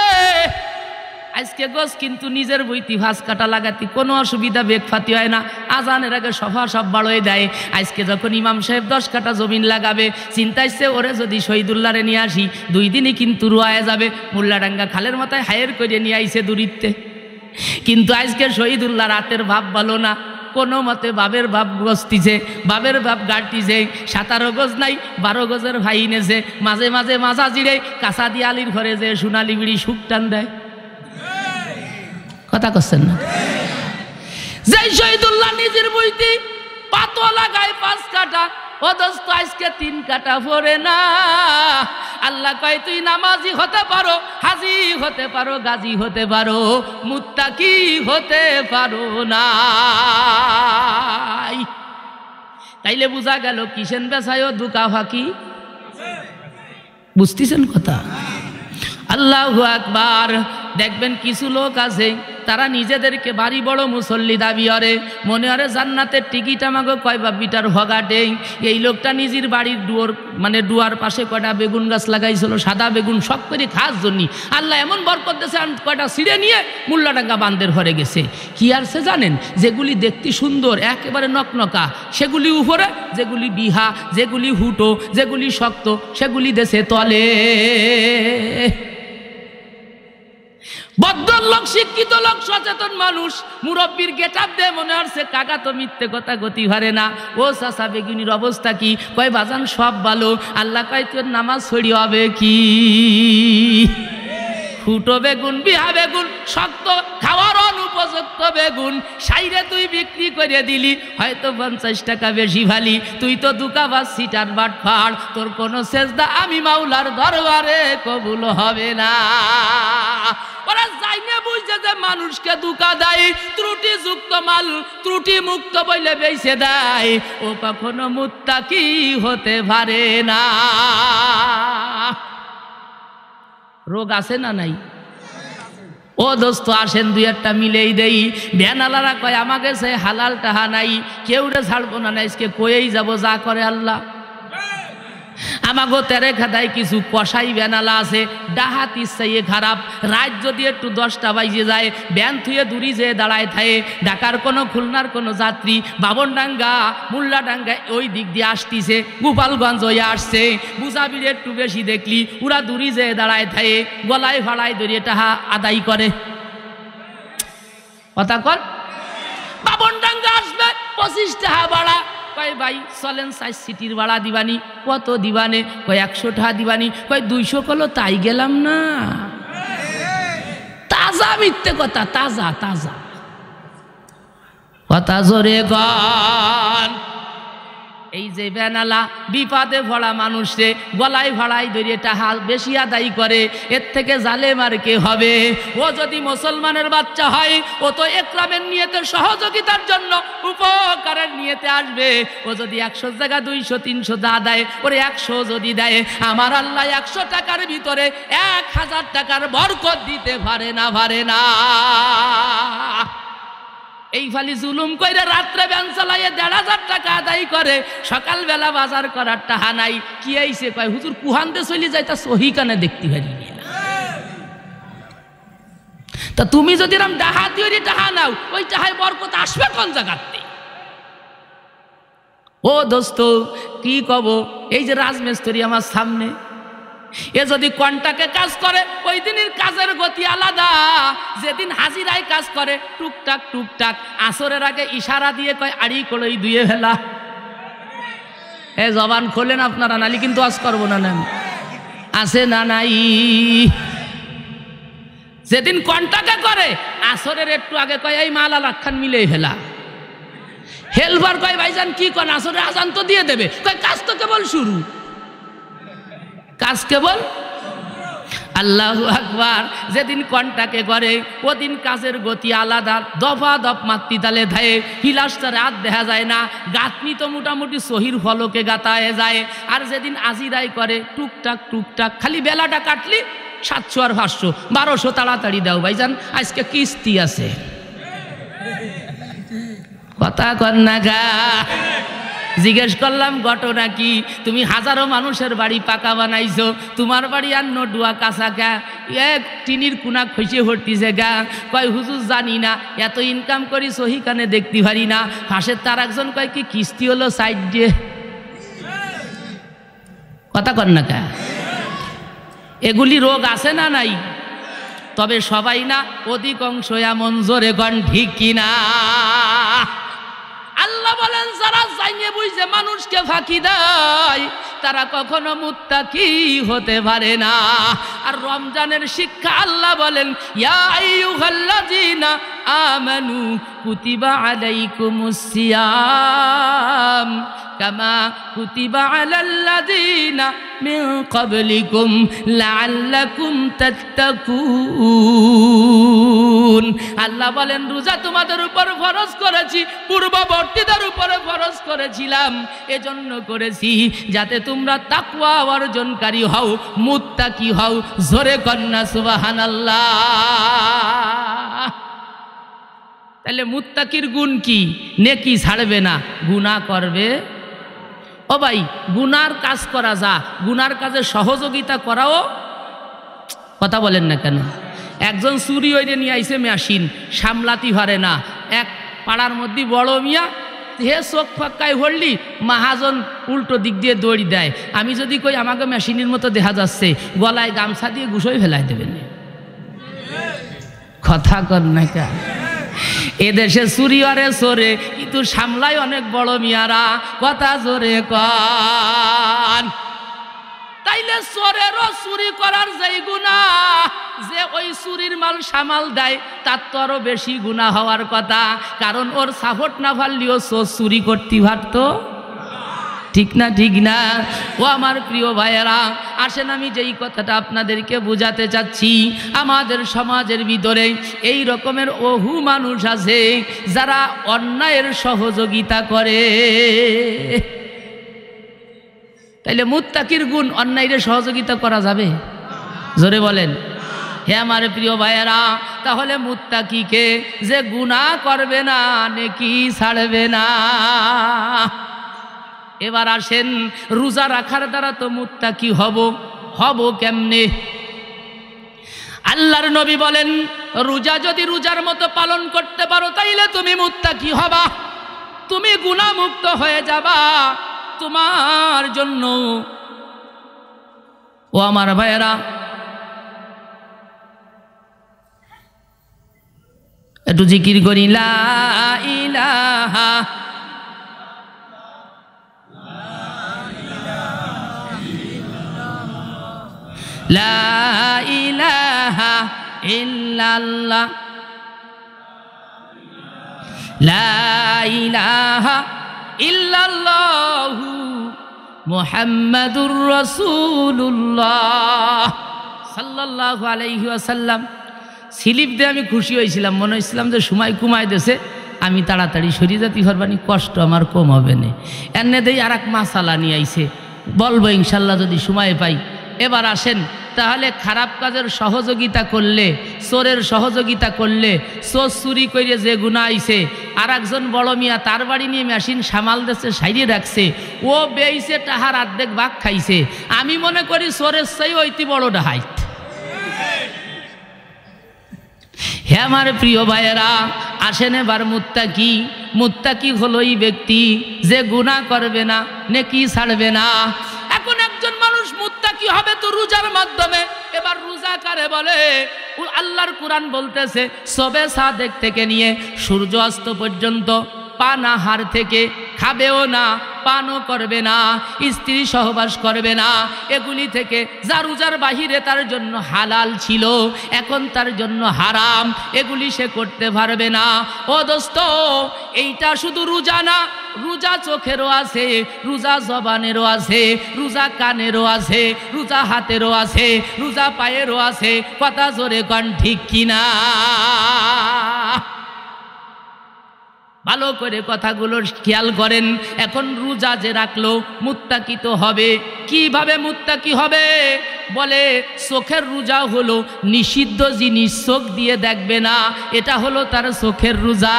S1: আজকে গজ কিন্তু নিজের বইতি ৫ কাটা লাগাতে কোনো অসুবিধা, বেগ ফাতি হয় না, আজানের আগে সফা সব বাড়োয় দেয়। আজকে যখন ইমাম সাহেব ১০ কাটা জমিন লাগাবে, চিন্তাইছে ওরে যদি শহীদুল্লাহরে নিয়ে আসি ২ দিনই কিন্তু রুয়ায় যাবে। মোল্লাডাঙ্গা খালের মাথায় হায়ের করে নিয়ে আইছে দূরিত্বে, কিন্তু আজকে শহীদুল্লাহ রাতের ভাব ভালো না, কোনো মতে বাবের বাপ বসতিছে, বাবের বাপ গাড়তিছে, ১৭ গজ নাই ১২ গজের ভাই নেছে, মাঝে মাঝে মাজা জিরে কাঁচা দিয়ে আলির ঘরে যে সোনালি বিড়ি সুখ টান দেয়, কথা করছেন না? যেই শহীদুল্লাহ নিজের বইতে পাতোয়া লাগায় ৫ কাটা, ও দোস্ত আজকে ৩ কাটা পড়ে না। আল্লাহ কয় তুই নামাজি হতে পারো, হাজি হতে পারো, গাজী হতে পারো, মুত্তাকি হতে পারো না। তাইলে বোঝা গেল কিসেন বেচায়ও দুকা ফাঁকি, বুঝতেছেন কথা? আল্লাহু আকবার। দেখবেন কিছু লোক আছে তারা নিজেদেরকে বাড়ি বড় মুসল্লি দাবি করে, মনে হয় জান্নাতের টিকিট আমাকে কয় বা বিটার ভগাটে। এই লোকটা নিজের বাড়ির ডুয়ার পাশে কয়টা বেগুন গাছ লাগাইছিল, সাদা বেগুন, সব করে খাস জন্য আল্লাহ এমন বরকত দিয়েছে, কয়টা ছিঁড়ে নিয়ে মোল্লাডাঙ্গা বান্দের ঘরে গেছে। কি আর সে জানেন, যেগুলি দেখতে সুন্দর একেবারে নকনকা সেগুলি উপরে, যেগুলি বিহা, যেগুলি হুটো, যেগুলি শক্ত সেগুলি দেশে তলে। ভদ্রলোক, শিক্ষিত লোক, সচেতন মানুষ, মুরব্বীর গেটআপ দিয়ে মনে হচ্ছে কাকা তো মিথ্যে কথা গতি হারে না। ও চাচা বেগুনির অবস্থা কি? কয় বাজান সব ভালো। আল্লাহ কয় তোর নামাজ ছড়ি হবে কি? ফুটো বেগুন, বিহা বেগুন, শক্ত খাওয়ার অনুপযুক্ত বেগুন সাইরে তুই বিক্রি করে দিলি, হয়তো 50 টাকা বেশি ভালি। তুই তো দুকাবাজ, সিটার বাটফার, তোর কোনো সেজদা আমি মাওলার দরবারে কবুল হবে না। ওরা জাইনে বুঝছে যে মানুষকে দুকা দেয়, ত্রুটিযুক্ত মাল ত্রুটি মুক্ত বলে বেঁচে দেয়, ও কখনো মুত্তাকি হতে পারে না। রোগ আছে না নাই? ও দোস্ত আসেন দুই একটা মিলেই দেই। ভ্যানালারা কয় আমাকে সে হালাল টাহা নাই, কেউ রে ছাড়বো না, আজকে কয়েই যাব যা করে আল্লাহ। আমাগো তেরে খাদায় কিছু কষাই ভ্যানালা আছে, ডাহাত ইচ্ছাইয়ে খারাপ। রাত যদি একটু 10টা বাজে যায়, ভ্যান থুয়ে দূরি যেয়ে দাঁড়ায় থাকে। ঢাকার কোনো, খুলনার কোনো যাত্রী বাবনডাঙ্গা, মোল্লাডাঙ্গা ওই দিক দিয়ে আসতিছে, গোপালগঞ্জ হয়ে আসছে, বুঝাবির একটু বেশি দেখলি ওরা দূরি যেয়ে দাঁড়ায় থাকে, গলায় ভাড়ায় দড়িয়ে টাহা আদায় করে। কথা কর, বাবনডাঙ্গা আসবে 25 টাকা ভাড়া। কয় ভাই চলেন 4 সিটির ভাড়া দিবানি। কত দিবানে? কয় 100 টাকা দিবানি। কয় 200 কলো, তাই গেলাম না। তাজা মিথ্যে কথা, তাজা তাজা কথা জোরে গান। এই যে ভ্যানালা বিপাদে ভরা মানুষে গলায় ভাড়ায় ধরিয়ে টাকা বেশি আদায় করে, এর থেকে জালেম আর কে হবে? ও যদি মুসলমানের বাচ্চা হয়, ও তো একরামের নিয়তে, সহযোগিতার জন্য, উপকারের নিয়তে আসবে। ও যদি 100 জায়গা 200 300 দা দেয়, ওরে 100 যদি দেয়, আমার আল্লাহ 100 টাকার ভিতরে 1000 টাকার বরকত দিতে পারে না, পারে না। এই ফালি জুলুম কইরা রাত্রে ভ্যান চালাইয়ে 1500 টাকা আদায় করে, সকালবেলা বাজার করার টাকা নাই। কি আইছে? কয় হুজুর কুহানতে চলে যাই, তা সহি কানে দেখতে পারি না। তা তুমি যদি এরকম ডাহাতি হইরে টাকা নাও, ওই টাকায় বরকত আসবে কোন জায়গাতে? ও দোস্ত কি কব, এই যে রাজমিস্ত্রি আমার সামনে, এ যদি কন্টাকে কাজ করে, ওই দিনের কাজের গতি আলাদা। যেদিন হাজিরায় কাজ করে, টুকটাক টুকটাক আসরের আগে ইশারা দিয়ে কয় আড়ি কলই ধুয়ে ফেলা। এ জবান খোলেন আপনারা, নালি কিন্তু আজ করবো না। নেন আছে না নাই? যেদিন কন্টাকে করে, আসরের একটু আগে কয় এই মাল আলাখান মিলে ফেলা। হেলবার কয় ভাইজান কি কন, আসরের আজান তো দিয়ে দেবে। কয় কাজ তো কেবল শুরু, কাজ কেবল। আল্লাহু আকবার। যেদিন কন্টাকে করে, ওদিন কাজের গতি আলাদা, দফা দফ মাতৃ তালে ধায়ে, হিলাসটা রাত দেখা যায় না, গাঁথনি তো মোটামুটি সহির ফলকে গাতায় যায়। আর যেদিন আজিরাই করে, টুকটাক টুকটাক, খালি বেলাটা কাটলি 700 আর 500 1200 তাড়াতাড়ি দাও ভাইজান, আজকে কিস্তি আছে। কথা কর না গা। জিজ্ঞেস করলাম ঘটনা কি? তুমি হাজারো মানুষের বাড়ি পাকা বানাইছো, তোমার বাড়ি আর নডুয়া কাঁচা গা, এক টিনির কুনা খসে ভর্তিছে গা। কয় হুজুর জানি না, এত ইনকাম করি সহি কানে দেখতে পারি না। পাশের তার একজন কয় কি কিস্তি হলো সাইড দিয়ে। কথা কর না গা। এগুলি রোগ আছে না নাই? তবে সবাই না, অধিকাংশ এমন, জোরে গণ ঠিক কিনা? আল্লাহ বলেন যারা জাইনে বুঝে মানুষকে ফাঁকি দেয়, তারা কখনো মুত্তাকি হতে পারে না। আর রমজানের শিক্ষা আল্লাহ বলেন, ইয়া আইয়ুহাল্লাযীনা আমানু কুতিবা আলাইকুমুস সিয়াম কামা কুতিবা আলাল্লাযীনা মিন ক্বাবলিকুম লাআল্লাকুম তাত্তাকুন। আল্লাহ বলেন রোজা তোমাদের উপর ফরজ করেছি, পূর্ববর্তীদের উপরে ফরজ করেছিলাম, এজন্য করেছি যাতে তোমরা তাকওয়া অর্জনকারী হও, মুত্তাকি হও। জোরে কন্না সুবহানাল্লাহ। তাহলে মুত্তাকির গুণ কি? নেকি ছাড়বে না, গুনাহ করবে। ও ভাই, গুনার কাজ করা যা, গুনার কাজে সহযোগিতা করাও। কথা বলেন না কেন? একজন চুরি ওই নিয়ে আইসে মেশিন, সামলাতে পারে না। এক পাড়ার মধ্যে বড় মিয়া, হে চোখ ফাঁকায় হরলি, মাহাজন উল্টো দিক দিয়ে দৌড়ি দেয়। আমি যদি কই আমাকে মেশিনের মতো দেখা যাচ্ছে, গলায় গামছা দিয়ে গুছোই ফেলাই দেবেন। কথা কর না কা এদেশে চুরি আরে চোরে কিন্তু সামলায় অনেক বড় মিয়ারা কথা জোরে কন তাইলে চোরেরও চুরি করার যেই গুনাহ যে ওই চুরির মাল সামাল দেয় তার তো আরো বেশি গুনাহ হওয়ার কথা কারণ ওর সাপোর্ট না পারলেও চোর চুরি করতে পারতো ঠিক না ঠিক না ও আমার প্রিয় ভাইয়েরা আসেন আমি যেই কথাটা আপনাদেরকে বোঝাতে চাচ্ছি আমাদের সমাজের ভিতরে এই রকমের বহু মানুষ আছে যারা অন্যায়ের সহযোগিতা করে তাইলে মুত্তাকির গুণ অন্যায়ের সহযোগিতা করা যাবে জোরে বলেন হে আমার প্রিয় ভাইয়েরা তাহলে মুত্তাকিকে যে গুনাহ করবে না নেকি ছাড়বে না এবার আসেন রোজা রাখার দ্বারা তো মুত্তাকি হব কেমনে আল্লাহর নবী বলেন রোজা যদি রোজার মতো পালন করতে পারো তাইলে তুমি মুত্তাকি হবা তুমি গুনাহমুক্ত হয়ে যাবা তোমার জন্য ও আমার ভাইয়েরা একটু জিকির করি লা ইলাহা লা ইলাহা ইল্লাল্লাহ লা ইলাহা ইল্লাল্লাহু মুহাম্মাদুর রাসূলুল্লাহ সাল্লাল্লাহু আলাইহি ওয়াসাল্লাম স্লিপ দিয়ে আমি খুশি হয়েছিলাম মনে হয়েছিলাম যে সময় কমায় দেছে আমি তাড়াতাড়ি সরিয়ে যেতে পারবানি কষ্ট আমার কম হবে না এনে দেই আর এক মাসালা নিয়ে আইছে বলবো ইনশাল্লাহ যদি সময় পাই এবার আসেন তাহলে খারাপ কাজের সহযোগিতা করলে চোরের সহযোগিতা করলে চোর চুরি করে যে গুনাহ আইছে আর একজন বড় মিয়া তার বাড়ি নিয়ে মেশিন সামাল দিচ্ছে সাইডে রাখছে ও বেইছে টাহার অর্ধেক ভাগ খাইছে আমি মনে করি চোরের চাই ওইটি বড় ডাহাইত হে আমার প্রিয় ভাইয়েরা আসেন এবার মুত্তাকি হলো এই ব্যক্তি যে গুনাহ করবে না নেকি ছাড়বে না এখন একজন মানুষ মুত্তাকি হবে তো রোজার মাধ্যমে এবার রোজা কারে বলে আল্লাহর কুরআন বলতেছে সবে সাদেক থেকে নিয়ে সূর্য অস্ত পর্যন্ত পানাহার থেকে খাবেও না পানও করবে না স্ত্রী সহবাস করবে না এগুলি থেকে যা রোজার বাহিরে তার জন্য হালাল ছিল এখন তার জন্য হারাম এগুলি সে করতে পারবে না ও দোস্ত এইটা শুধু রোজা না রোজা চোখেরও আছে রোজা জবানেরও আছে রোজা কানেরও আছে রোজা হাতেরও আছে রোজা পায়েরও আছে কথা জোরে কন ঠিক কিনা ভালো করে কথাগুলো খেয়াল করেন এখন রোজা যে রাখলো মুত্তাকি তো হবে কিভাবে মুত্তাকি হবে বলে চোখের রোজা হলো নিষিদ্ধ জিনিস চোখ দিয়ে দেখবে না এটা হলো তার চোখের রোজা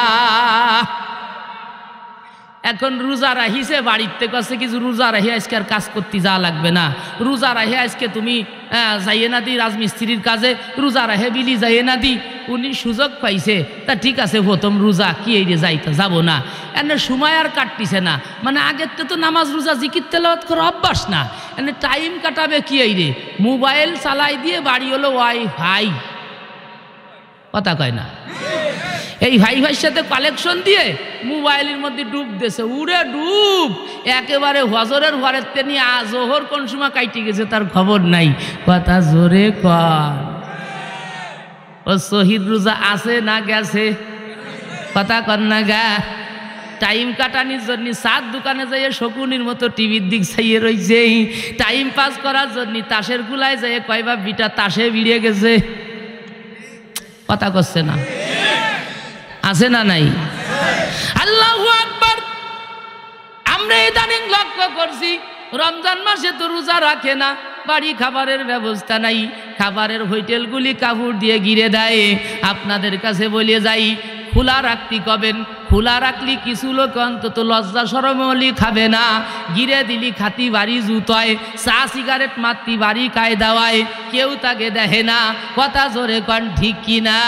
S1: এখন রোজা রাহিছে বাড়িতে কাছে কিছু রোজা রাহি আজকে আর কাজ করতে যাওয়া লাগবে না রোজা রাহে আজকে তুমি যাইয়ে না দি রাজমিস্ত্রির কাজে রোজা রাহে বিলি যাইয়ে না দি উনি সুযোগ পাইছে তা ঠিক আছে প্রথম রোজা কি এই রে যাইতে যাবো না এনে সময় আর কাটতিছে না মানে আগের তো নামাজ রোজা জিকির তেলাওয়াত করা অভ্যাস না এনে টাইম কাটাবে কি এই রে মোবাইল চালাই দিয়ে বাড়ি হলো ওয়াইফাই কথা কয় না এই ভাইয়ের সাথে কালেকশন দিয়ে মোবাইলের মধ্যে ডুব দিয়েছে উড়ে ডুব একেবারে হজরের ঘরের তেনি জোহর কোন সময় কাইটে গেছে তার খবর নাই কথা জোরে কর ও শহীদ রোজা আছে না গেছে কথা কর না গা টাইম কাটানির জন্য সাত দোকানে যাইয়ে শকুনির মতো টিভির দিক চাইয়ে রয়েছে টাইম পাস করার জন্য তাসের গুলায় যাইয়ে কয়বা বিটা তাসে ভিড়ে গেছে কথা করছে না আছে না নাই আল্লাহু আকবার আমরা ইদানিং লক্ষ্য করছি রমজান মাসে তো রোজা রাখে না বাড়ি খাবারের ব্যবস্থা নাই খাবারের হোটেলগুলি কাপড় দিয়ে ঘিরে দেয় আপনাদের কাছে বলে যাই খোলা রাখতে কবেন খোলা রাখলি কিছু লোক অন্তত লজ্জা শরমলি খাবে না গিরে দিলি খাতি বাড়ি জুতোয় চা সিগারেট মারতি বাড়ি কায়দাওয়ায় কেউ তাকে দেখে না কথা জোরে কন ঠিক কিনা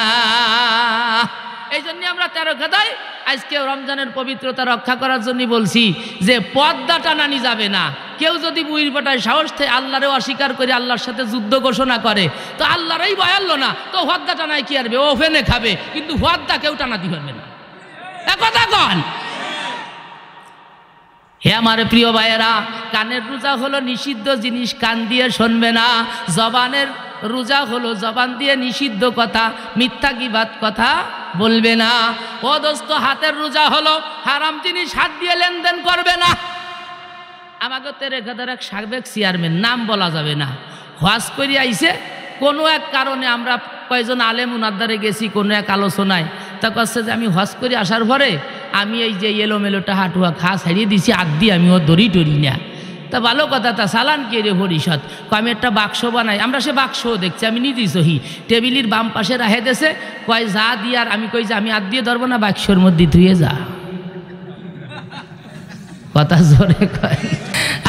S1: এই জন্য আমরা 13 গাদায় আজকে রমজানের পবিত্রতা রক্ষা করার জন্য বলছি যে পর্দা টানানি যাবে না কেউ যদি বুইর পাটায় সাহস থেকে আল্লাহরে অস্বীকার করে আল্লাহর সাথে যুদ্ধ ঘোষণা করে তো আল্লাহরই ভয় আনলো না, তো হুয়াদ্দা টানায় কি আরবে, ওভেনে খাবে, কিন্তু হুয়াদ্দা কেউ টানাতে পারবে না। কথা কন। হে আমার প্রিয় ভাইয়েরা, কানের রোজা হলো নিষিদ্ধ জিনিস কান দিয়ে শুনবে না, জবানের রোজা হলো জবান দিয়ে নিষিদ্ধ কথা, মিথ্যা গীবাত কথা বলবে না। ও দোস্ত, হাতের রোজা হলো হারাম জিনিস হাত দিয়ে লেনদেন করবে না। আমাকে তেরেখাদার এক সাবেক চেয়ারম্যান, নাম বলা যাবে না, হজ করে আইছে, কোনো এক কারণে আমরা কয়েকজন আলেম উনাদ্দারে গেছি কোনো এক আলোচনায়, তা কাছে যে আমি হজ করে আসার পরে আমি এই যে এলোমেলোটা হাঁটুয়া খা ছাড়িয়ে দিছি, আগ দিয়ে আমি ও দড়ি টড়ি না। তা ভালো কথা, তা চালান কে রে ভরিষদ? আমি একটা বাক্স বানাই, আমরা সে বাক্সও দেখছি, আমি নিজেই সহি টেবিলের বাম পাশে রাখে দেছে, কয় যা দিয়ে, আর আমি কই যে আমি হাত দিয়ে ধরবো না, বাক্সর মধ্যে ধুয়ে যা। কথা জোরে কয়।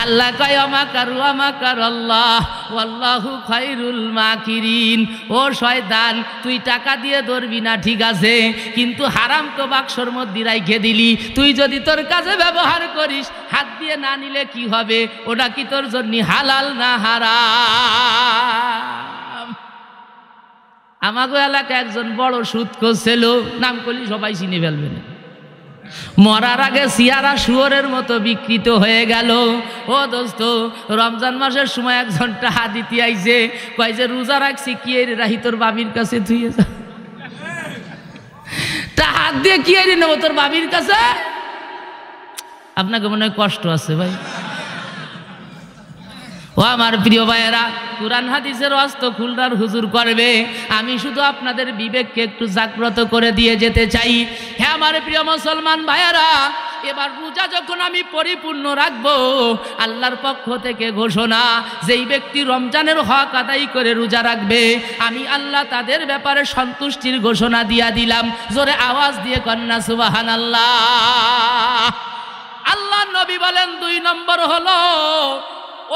S1: আল্লাহ কয় আমাকারু আমাকার আল্লাহ ওয়াল্লাহু খায়রুল মাকিরিন। ও শয়তান, তুই টাকা দিয়ে ধরবি না ঠিক আছে, কিন্তু হারাম তো বাক্সর মধ্যে রাইখে দিলি, তুই যদি তোর কাজে ব্যবহার করিস, হাত দিয়ে না নিলে কি হবে? ওটা কি তোর জন্য হালাল না হারাম? আমাগো এলাকায় একজন বড় সুদখোর ছিল, নাম করলি সবাই চিনে ফেলবে না, মরার আগে সিয়ারা শুয়োরের মতো বিকৃত হয়ে গেল। ও দোস্ত, রমজান মাসের সময় একজন টাকা দিতে আইছে, কয় যে রোজা রাখছি, কি রাহি তোর বাবির কাছে ধুয়ে যা। তা হাত দিয়ে কি নেবো তোর বাবির কাছে? আপনাকে মনে হয় কষ্ট আছে ভাই। ও আমার প্রিয় ভাইয়েরা, কুরআন হাদিসের অস্ত খুলনার হুজুর করবে, আমি শুধু আপনাদের বিবেককে একটু জাগ্রত করে দিয়ে যেতে চাই। হ্যাঁ আমার প্রিয় মুসলমান ভাইয়েরা, এবার রোজা যখন আমি পরিপূর্ণ রাখবো, আল্লাহর পক্ষ থেকে ঘোষণা, যেই ব্যক্তি রমজানের হক আদায় করে রোজা রাখবে, আমি আল্লাহ তাদের ব্যাপারে সন্তুষ্টির ঘোষণা দিয়া দিলাম। জোরে আওয়াজ দিয়ে কন্যা সুবহানাল্লাহ। আল্লাহ নবী বলেন, 2 নম্বর হলো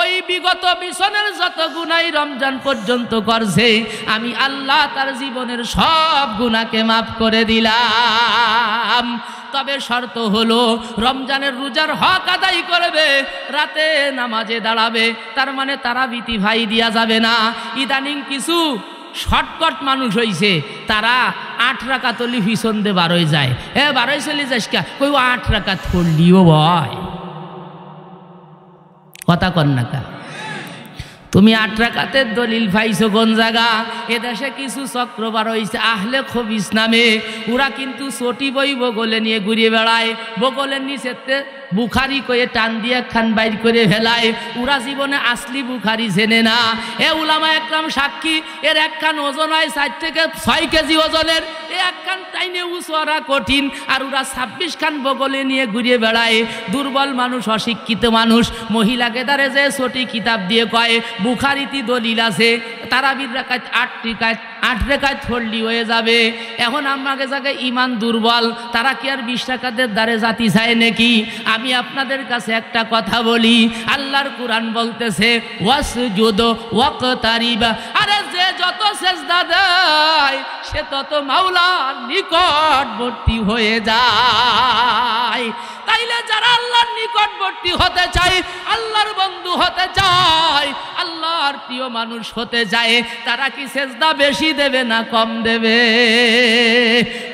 S1: ওই বিগত বিছনের যত গুনাহ রমজান পর্যন্ত করছে, আমি আল্লাহ তার জীবনের সব গুনাহকে মাফ করে দিলাম। তবে শর্ত হলো রমজানের রোজার হক আদায় করবে, রাতে নামাজে দাঁড়াবে, তার মানে তারাবিতি ভাই দিয়া যাবে না। ইদানিং কিছু শর্টকট মানুষ হইছে, তারা 8 রাকাত হলি পিছন দিয়ে 12 যায়। 12 চলে যাস কা, কই 8 রাকাত পড়লিও ভয়। কথা কন না কা? তুমি 8 রাকাতের দলিল পাইছো কোন জায়গা? এদেশে কিছু চক্রবার হয়েছে আহলে খবিস নামে, ওরা কিন্তু চটি বই বগলে নিয়ে ঘুরিয়ে বেড়ায়, বগলের নিচেতে বুখারি কয়ে টান দিয়ে একখান বাইর করে ফেলায়। ওরা জীবনে আসলি বুখারি চেনে না। এ উলামা একরাম সাক্ষী, এর একখান ওজন হয় 4 থেকে 6 কেজি ওজনের, এ একখান টাইনে উঁচুরা কঠিন, আর ওরা 26 খান বগলে নিয়ে ঘুরিয়ে বেড়ায়। দুর্বল মানুষ, অশিক্ষিত মানুষ, মহিলাকে দ্বারে যে ছোটি কিতাব দিয়ে কয় বুখারিতি দলিল আছে, তারাবির রাকাত 8 রাকাত পড়লি হয়ে যাবে। এখন আমাকে যাকে ইমান দুর্বল, তারা কি আর 20 রাকাতের দ্বারে জাতি চায় নাকি? আমি আপনাদের কাছে একটা কথা বলি, আল্লাহর কুরআন বলতেছে ওয়াসজুদ ওয়াকতারিব, আরে যে যত সেজদা দেয় সে তত মাওলার নিকটবর্তী হয়ে যায়। তাইলে যারা আল্লাহর নিকটবর্তী হতে চায়, আল্লাহর বন্ধু হতে চায়, আল্লাহর প্রিয় মানুষ হতে চায়, তারা কি সেজদা বেশি দেবে না কম দেবে?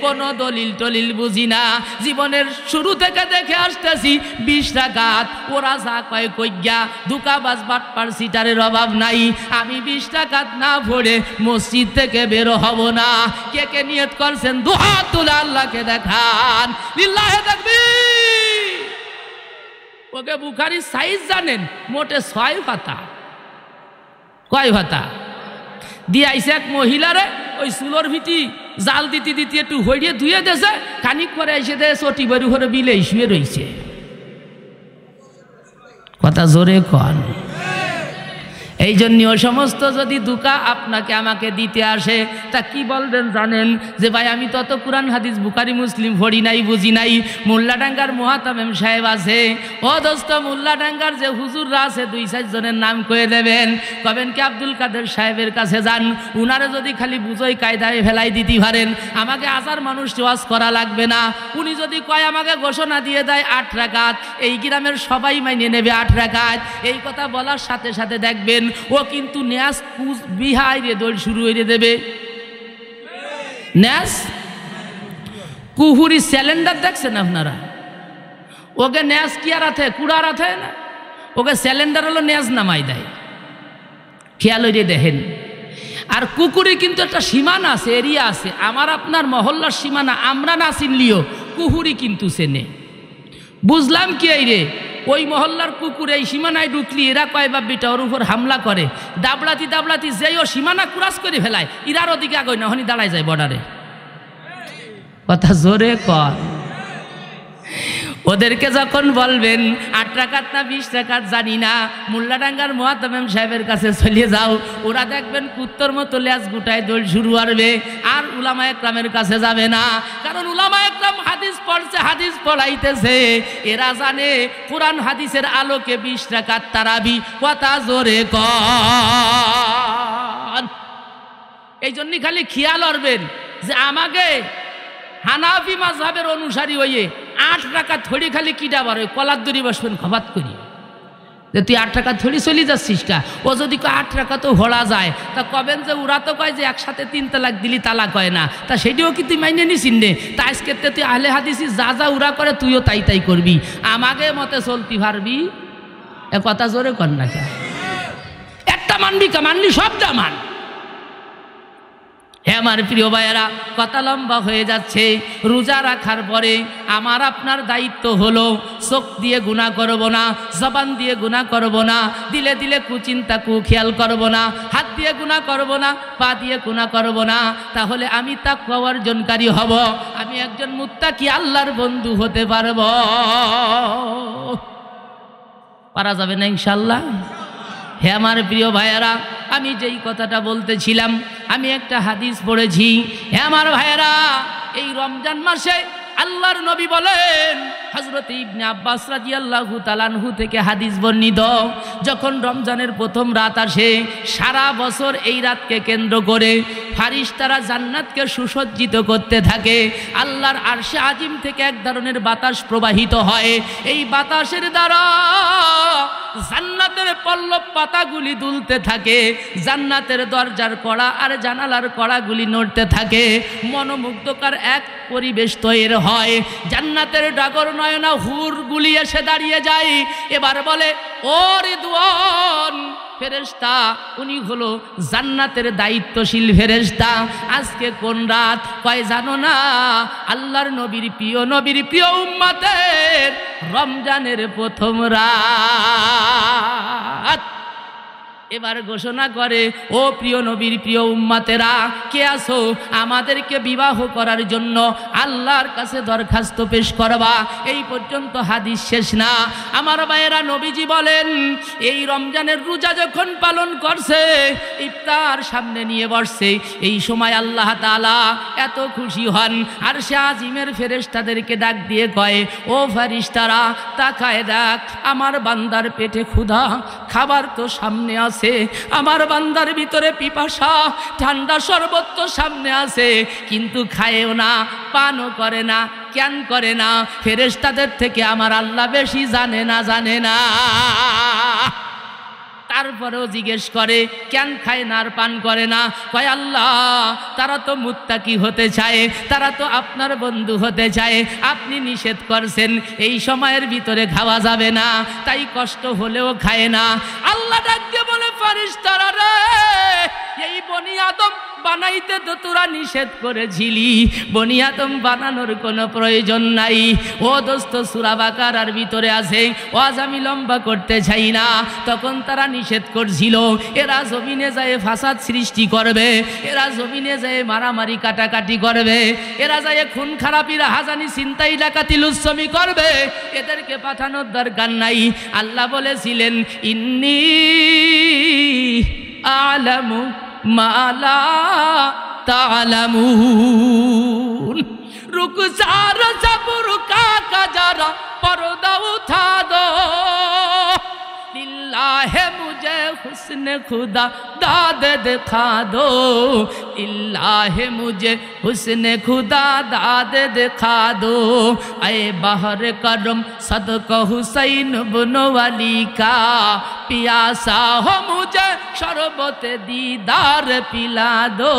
S1: কোনো দলিল টলিল বুঝি না, জীবনের শুরু থেকে দেখে আসতেছি 20 রাকাত, ওরা যা কয় কইয়া, দুকাবাজ বাটপার সিটারের অভাব নাই। আমি 20 রাকাত না পড়ে মসজিদ থেকে বের হব না। কে কে নিয়ত করছেন দুহাত তুলে আল্লাহকে দেখান, লিল্লাহে তাকবীর। ওকে বুখারী সাইজ জানেন? মোটে 6 পাতা। কয় পাতা দিয়ে আইসে এক মহিলারে ওই চুলোর ভিটি জাল দিতে দিতে একটু হইয়ে ধুয়ে দেছে, খানিক পরে এসে দেয় চটি বড়ি করে বিলে শুয়ে রয়েছে। কথা জোরে কন। এই জন্য ও সমস্ত যদি দুকা আপনাকে আমাকে দিতে আসে তা কি বলবেন জানেন, যে ভাই আমি তত কোরআন হাদিস বুখারী মুসলিম পড়ি নাই, বুঝি নাই। মোল্লাডাঙ্গার মুহাতামেম সাহেব আছে, ও দোস্ত মোল্লাডাঙ্গার যে হুজুররা আছে 2-4 জনের নাম কয়ে দেবেন, কবেন কি আব্দুল কাদের সাহেবের কাছে যান, উনারে যদি খালি বুঝোই কায়দায় ফেলাই দিতে পারেন, আমাকে 1000 মানুষ ওয়াজ করা লাগবে না। উনি যদি কয় আমাকে ঘোষণা দিয়ে দেয় 8 রাকাত, এই গ্রামের সবাই মাইনে নেবে 8 রাকাত। এই কথা বলার সাথে সাথে দেখবেন ও কিন্তু ন্যাস কুচ বিহাইরে দৌড় শুরু হয়ে দেবে। ন্যাস কুহুরি সিলিন্ডার দেখছেন আপনারা, ওকে ন্যাস কি আর আছে, কুড়ার আছে না, ওকে সিলিন্ডার হলো ন্যাস নামাই দেয়, খেয়াল হয়ে দেখেন। আর কুকুরের কিন্তু একটা সীমানা আছে, এরিয়া আছে, আমার আপনার মহল্লার সীমানা আমরা না চিনলিও কুহুরি কিন্তু চেনে। বুঝলাম কি এই রে, ওই মহল্লার কুকুর এই সীমানায় ঢুকলি এরা কয়বার বেটা ওর উপর হামলা করে, দাবলাতি দাবলাতি যেই ও সীমানা ক্রস করে ফেলায়, ইরার ওদিকে আগে না হনি দাঁড়ায় যায় বর্ডারে। কথা জোরে কর। ওদেরকে যখন বলবেন 8 রাকাত না 20 রাকাত জানি না, মোল্লাডাঙ্গার মুহাতামেম সাহেবের কাছে চলে যাও, ওরা দেখবেন কুত্তর মতো লেজ গুটায় দৌড় শুরু করবে, আর উলামা একরামের কাছে যাবে না। কারণ উলামা একরাম হাদিস পড়ছে, হাদিস পড়াইতেছে, এরা জানে কোরআন হাদিসের আলোকে 20 রাকাত তারাবি। কথা জোরে কর। এই জন্যই খালি খেয়াল করবেন যে আমাকে হানাফি মাযহাবের অনুসারী হইয়ে 8 রাকাত থড়ি খালি কিটা বার হয়, কলার দড়ি বসবেন খবাত করি যে তুই 8 রাকাত থড়ি চলি যাচ্ছিস কা। ও যদি 8 রাকাতও হড়া যায় তা কবেন যে ওরা তো কয় যে একসাথে 3 তালাক দিলি তালাক হয় না, তা সেটিও কি তুই মাইনে নিছিস নে? তা আজকে তুই আহলে হাদিসি যা যা ওরা করে তুইও তাই তাই করবি, আমাকে মতে চলতে পারবি? এ কথা জোরে কর না কে, একটা মানবি কা, মানলি সবটা মান। হ্যাঁ আমার প্রিয় ভাইয়েরা, কথা লম্বা হয়ে যাচ্ছে। রোজা রাখার পরে আমার আপনার দায়িত্ব হলো চোখ দিয়ে গুনাহ করব না, জবান দিয়ে গুনাহ করব না, দিলে দিলে কুচিন্তা খেয়াল করব না, হাত দিয়ে গুনাহ করব না, পা দিয়ে গুনাহ করব না। তাহলে আমি তাকওয়া অর্জনকারী হব, আমি একজন মুত্তাকি আল্লাহর বন্ধু হতে পারব। পারা যাবে না ইনশাআল্লাহ? হে আমার প্রিয় ভাইয়েরা, আমি যেই কথাটা বলতেছিলাম, আমি একটা হাদিস পড়েছি। হে আমার ভাইয়েরা, এই রমজান মাসে আল্লাহর নবী বলেন, হযরত ইবনে আব্বাস রাদিয়াল্লাহু তাআলা আনহু থেকে হাদিস বর্ণিত, যখন রমজানের প্রথম রাত আসে, সারা বছর এই রাতকে কেন্দ্র করে ফারিস্তারা জান্নাতকে সুসজ্জিত করতে থাকে। আল্লাহর আরশে আজিম থেকে এক ধরনের বাতাস প্রবাহিত হয়, এই বাতাসের দ্বারা জান্নাতের পল্লব পাতাগুলি দুলতে থাকে, জান্নাতের দরজার কড়া আর জানালার কড়াগুলি নড়তে থাকে, মনোমুগ্ধকর এক পরিবেশ তৈরি হয়। জান্নাতের ডাগর নয়না হুরগুলি এসে দাঁড়িয়ে যায়, এবার বলে ও রিদওয়ান ফেরেশতা, উনি হলো জান্নাতের দায়িত্বশীল ফেরেশতা, আজকে কোন রাত? কয় জানো না, আল্লাহর নবীর প্রিয় উম্মতের রমজানের প্রথম রাত। এবার ঘোষণা করে, ও প্রিয় নবীর প্রিয় উম্মতেরা, কে আছো আমাদেরকে বিবাহ করার জন্য আল্লাহর কাছে দরখাস্ত পেশ করবা। এই পর্যন্ত হাদিস শেষ না। আমার ভাইয়েরা, নবীজি বলেন, এই রমজানের রোজা যখন পালন করছে, ইফতার সামনে নিয়ে বসছে, এই সময় আল্লাহ তাআলা এত খুশি হন, আর সে আজিমের ফেরেশতাদেরকে ডাক দিয়ে কয়, ও ফেরেশতারা তাকায় দেখ, আমার বান্দার পেটে ক্ষুধা, খাবার তো সামনে আছে, আমার বান্দার ভিতরে পিপাসা, ঠান্ডা শরবত তো সামনে আছে, কিন্তু খায়ও না, পানও করে না। কেন করে না? ফেরেশতাদের থেকে আমার আল্লাহ বেশি জানে না। তারপরেও জিজ্ঞেস করে, কেন খায় না আর পান করে না? কয় আল্লাহ, তারা তো মুত্তাকি হতে চায়, তারা তো আপনার বন্ধু হতে চায়, আপনি নিষেধ করছেন এই সময়ের ভিতরে খাওয়া যাবে না, তাই কষ্ট হলেও খায় না। আল্লাহ ডাক দিয়ে বলে, ফেরেশতারা রে, এই বনি আদম বানাইতে তো তোরা নিষেধ করেছিলি, বনি আদম বানানোর কোনো প্রয়োজন নাই। ও দোস্ত, সূরা বাকারার ভিতরে আছে, ওয়াজ আমি লম্বা করতে চাই না, তখন তারা নিষেধ করছিল, এরা জমিনে যায় ফাসাদ সৃষ্টি করবে, এরা জমিনে যায় মারামারি কাটাকাটি করবে, এরা যায় খুন খারাপি রাহাজানি ছিনতাই ডাকাতি লুচ্ছমি করবে, এদেরকে পাঠানোর দরকার নাই। আল্লাহ বলেছিলেন, ইন্নী আ'লামু মা লা তা'লামুন। रुखसार सब रुका का जरा पर्दा उठा दो, लिल्लाह मुझे हुस्न खुदा दाद दिखा दो, लिल्लाह मुझे हुस्न खुदा दाद दिखा दो। ऐ बहर करम सदका हुसैन बिन अली का, पियासा हो मुझे शरबत दीदार पिला दो,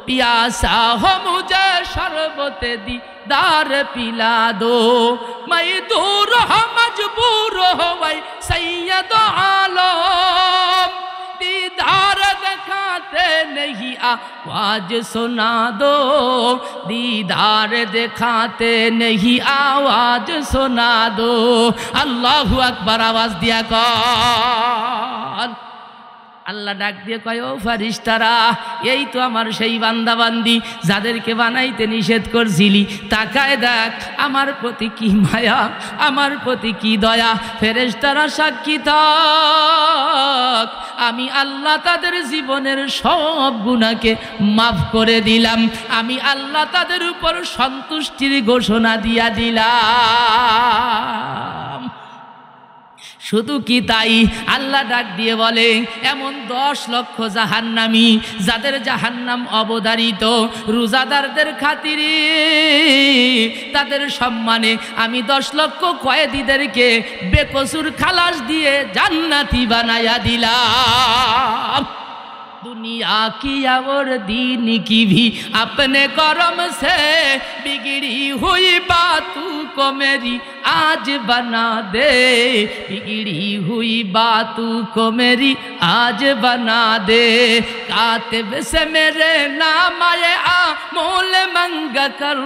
S1: पियासा हो मुझे शरबत दीदार पिला दो। मैं दूर हो मजबूर हो वै सैयद आलम, दीदार दिखाते नहीं आवाज सुना दो, दीदार दिखाते नहीं आवाज सुना दो। अल्लाहु अकबर आवाज दिया कौन? আল্লাহ ডাক দিয়ে কয়, ও ফারিস্তারা, এই তো আমার সেই বান্দা বান্দি যাদেরকে বানাইতে নিষেধ করছিলি, তাকায় দেখ আমার প্রতি কি মায়া, আমার প্রতি কি দয়া। ফেরেশতারা সাক্ষী থাক, আমি আল্লাহ তাদের জীবনের সব গুনাহকে মাফ করে দিলাম, আমি আল্লাহ তাদের উপর সন্তুষ্টির ঘোষণা দিয়া দিলাম। শুধু কি তাই, আল্লাহ ডাক দিয়ে বলে, এমন 10 লক্ষ জাহান্নামী যাদের জাহান্নাম অবধারিত, রোজাদারদের খাতিরে তাদের সম্মানে আমি 10 লক্ষ কয়েদিদেরকে বেকসুর খালাস দিয়ে জান্নাতি বানায়া দিলাম। दुनिया की और दीन की भी अपने करम से बिगड़ी हुई बातों को मेरी आज बना दे, बिगड़ी हुई बातों को मेरी आज बना दे। कातिब से मेरे नाम आए आमोल मंगा कर,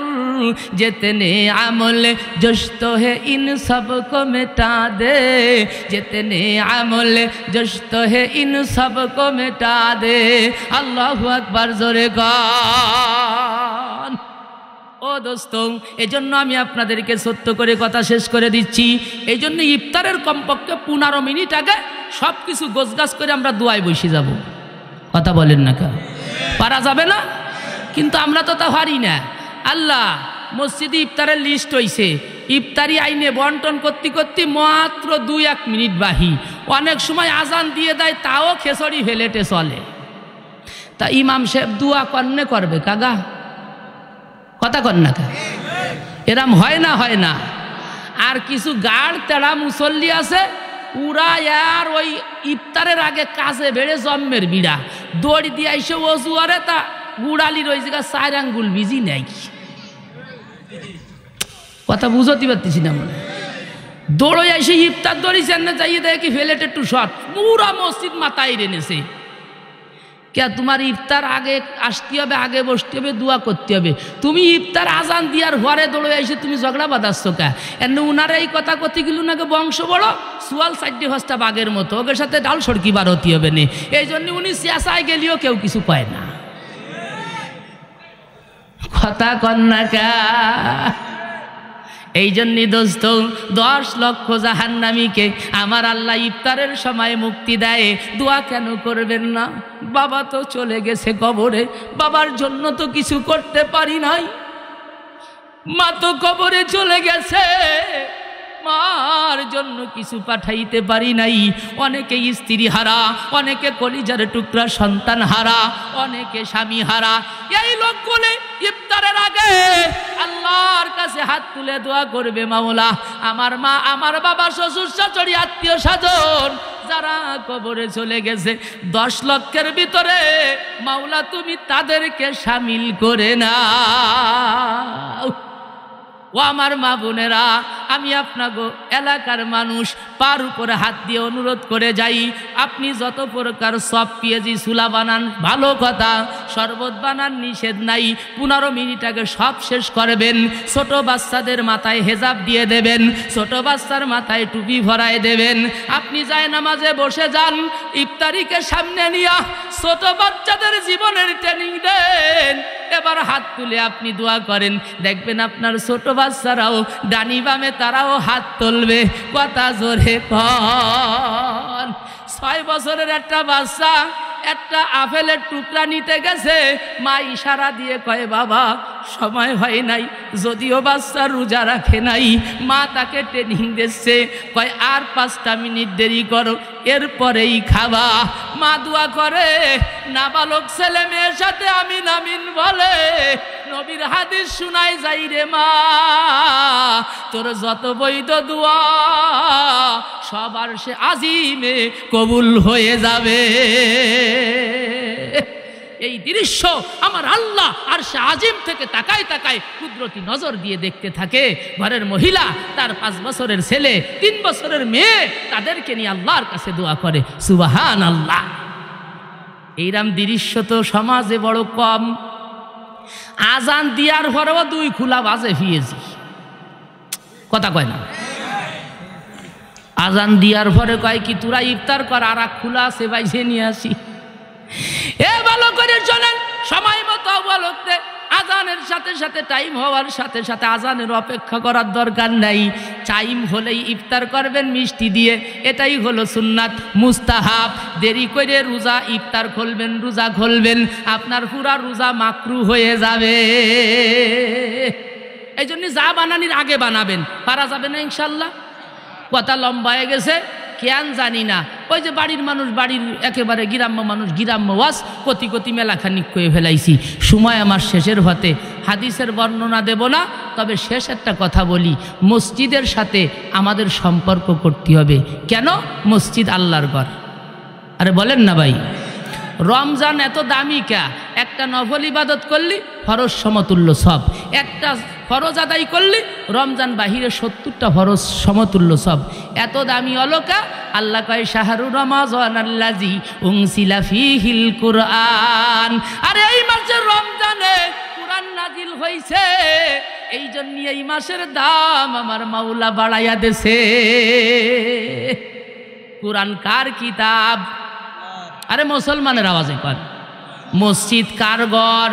S1: जितने अमल जुश्तो है इन सब को मिटा दे, जितने अमल जुश्तो है इन सब को मिटा दे। আল্লাহু আকবার জোরে গান। ও দোস্ত, এজন্য আমি আপনাদেরকে সত্য করে কথা শেষ করে দিচ্ছি। এই জন্য ইফতারের কমপক্ষে 15 মিনিট আগে সব কিছু গোছগাছ করে আমরা দোয়ায় বসে যাব। কথা বলেন না কেন? পারা যাবে না? কিন্তু আমরা তো তা পারি না। আল্লাহ মসজিদে ইফতারের লিস্ট হইছে, ইফতারি আইনে বন্টন করতে করতে মাত্র 2-1 মিনিট বাহি, অনেক সময় আজান দিয়ে দেয়, তাও খেসড়ি ফেলেটে চলে। তা ইমাম সাহেব দোয়া কন্নে করবে কাগা? কথা কন না কা? এরম হয় না? হয় না? আর কিছু গাড় তেড়া মুসল্লি আছে, উরা আর ওই ইফতারের আগে কাজে বেড়ে জন্মের বিড়া দড়ি দিয়ে এসে অজু আরে তা গুড়ালির ওই জায়গা 4 আঙ্গুল বিজি নেই। কথা বুঝতে পারতেছি না মনে। দৌড়ে এসে ইফতার দড়ি চেন্নে যাইয়ে দেয় কি ফেলেট একটু শর্ট, পুরা মসজিদ মাথায় রেনেছে। কে তোমার ইফতার আগে আসতে হবে, আগে বসতে হবে, দোয়া করতে হবে। তুমি ইফতার আজান দিয়ার ঘরে দৌড়ে এসে তুমি ঝগড়া বাঁধাচ্ছ কে? এমনি উনারা এই কথা করতে গেল নাকি বংশ বড় সুয়াল 4 হস্তা বাঘের মতো, ওদের সাথে ডাল সড়কি বার হতে হবে না। এই জন্য উনি চেঁচায় গেলেও কেউ কিছু পায় না। কথা কন্যা কা? এই জন্যই দোস্ত 10 লক্ষ জাহান্নামীকে আমার আল্লাহ ইফতারের সময় মুক্তি দেয়। দোয়া কেন করবেন না? বাবা তো চলে গেছে কবরে, বাবার জন্য তো কিছু করতে পারি নাই, মা তো কবরে চলে গেছে, মার জন্য কিছু পাঠাইতে পারি নাই। অনেকে স্ত্রী হারা, অনেকে কলিজার টুকরা সন্তান হারা, অনেকে স্বামী হারা। এই লোকগুলি ইফতারের আগে আল্লাহর কাছে হাত তুলে দোয়া করবে, মাওলা আমার মা, আমার বাবা, শ্বশুর শাশুড়ি, আত্মীয় স্বজন যারা কবরে চলে গেছে 10 লক্ষের ভিতরে, মাওলা তুমি তাদেরকে শামিল করে নাও। ও আমার মা বোনেরা, আমি আপনাকে এলাকার মানুষ পার উপরে হাত দিয়ে অনুরোধ করে যাই, আপনি যত প্রকার সব পেঁয়াজি সুলা বানান ভালো কথা, শরবত বানান নিষেধ নাই, 15 মিনিট আগে সব শেষ করবেন। ছোট বাচ্চাদের মাথায় হেজাব দিয়ে দেবেন, ছোট বাচ্চার মাথায় টুপি ভরায় দেবেন। আপনি যায় নামাজে বসে যান, ইফতারিকে সামনে নিয়া ছোট বাচ্চাদের জীবনের ট্রেনিং দেন। এবার হাত তুলে আপনি দোয়া করেন, দেখবেন আপনার ছোট বাচ্চারাও ডানি বামে তারাও হাত তুলবে। কথা জোরে কন। 6 বছরের একটা বাচ্চা একটা আপেলের টুকরা নিতে গেছে, মা ইশারা দিয়ে কয় বাবা সময় হয় নাই, যদিও বাচ্চা রোজা রাখে নাই, মা তাকে ট্রেনিং দিচ্ছে, কয় আর 5টা মিনিট দেরি করো এরপরেই খাবা। মা দোয়া করে, নাবালক ছেলে মেয়ের সাথে আমিন আমিন বলে। নবীর হাদিস শুনাই যাই রে মা, তোর যত বৈধ দোয়া সবার সে আজিমে কবুল হয়ে যাবে। এই দৃশ্য আমার আল্লাহ আর সে আজিম থেকে তাকায় তাকায় কুদরতি নজর দিয়ে দেখতে থাকে। ঘরের মহিলা, তার 5 বছরের ছেলে, 3 বছরের মেয়ে, তাদেরকে নিয়ে আল্লাহর কাছে দোয়া করে। সুবহানাল্লাহ। এইরকম দৃশ্য তো সমাজে বড় কম। আজান দিয়ার পরেও 2 খোলা বাজে ফিয়েছি, কথা কয় না। আজান দিয়ার পরে কয় কি তোরা ইফতার কর, আর খোলা আছে বাইছে নিয়ে আসি। এ ভালো করে শোনেন, সময় মতো বলতে আজানের সাথে সাথে টাইম হওয়ার সাথে সাথে আজানের অপেক্ষা করার দরকার নাই। টাইম হলেই ইফতার করবেন মিষ্টি দিয়ে, এটাই হলো সুন্নাত মুস্তাহাব। দেরি করে রোজা ইফতার খুলবেন, রোজা খুলবেন, আপনার পুরা রোজা মাকরু হয়ে যাবে। এই জন্য যা বানানির আগে বানাবেন, পারা যাবে না ইনশাল্লাহ। কথা লম্বা হয়ে গেছে কেন জানি না। ওই যে বাড়ির মানুষ, বাড়ির একেবারে গ্রাম্য মানুষ, গ্রাম্য ওয়াজ কতি কতি মেলাখানিক করে ফেলাইছি। সময় আমার শেষের হতে হাদিসের বর্ণনা দেব না, তবে শেষ একটা কথা বলি। মসজিদের সাথে আমাদের সম্পর্ক করতে হবে। কেন? মসজিদ আল্লাহর ঘর। আরে বলেন না ভাই, রমজান এত দামি কা? একটা নফল ইবাদত করলি ফরজ সমতুল্য সব, একটা ফরজ আদায় করলি রমজান বাহিরে 70টা ফরজ সমতুল্য সব। এত দামি অলকা? আল্লাহ কয় শাহরুর রমাজান আল্লাযী উনজিলা ফীহিল কুরআন। আরে এই মাসের রমজানে কুরআন নাজিল হইছে, এই জন্য এই মাসের দাম আমার মাওলা বাড়াইয়া দেছে। কুরআন কার কিতাব? আরে মুসলমানের আওয়াজে কর। মসজিদ কার ঘর?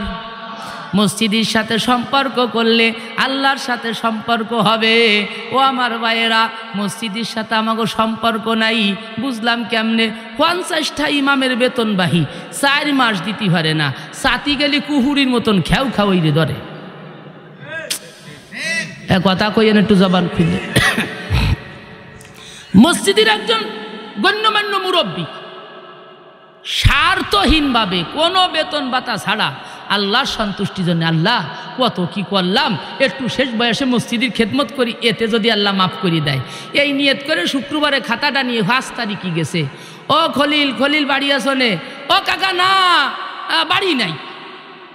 S1: মসজিদের সাথে সম্পর্ক করলে আল্লাহর সাথে সম্পর্ক হবে। ও আমার ভাইয়েরা, মসজিদের সাথে আমাকে সম্পর্ক নাই, বুঝলাম কেমনে? 50টা ইমামের বেতন বাহি 4 মাস দিতে পারে না, সাথী গেলে কুহুরির মতন খেউ খাওয়াইরে ধরে। কথা কইয়েন একটু জবান খুলে। মসজিদের একজন গণ্যমান্য মুরব্বী স্বার্থহীনভাবে কোনো বেতন ভাতা ছাড়া আল্লাহর সন্তুষ্টির জন্য, আল্লাহ কত কি করলাম, একটু শেষ বয়সে মসজিদের খেদমত করি, এতে যদি আল্লাহ মাফ করে দেয়, এই নিয়ত করে শুক্রবারে খাতাটা নিয়ে 5 তারিখই গেছে। ও খলিল, খলিল বাড়ি আসনে? ও কাকা না, বাড়ি নাই।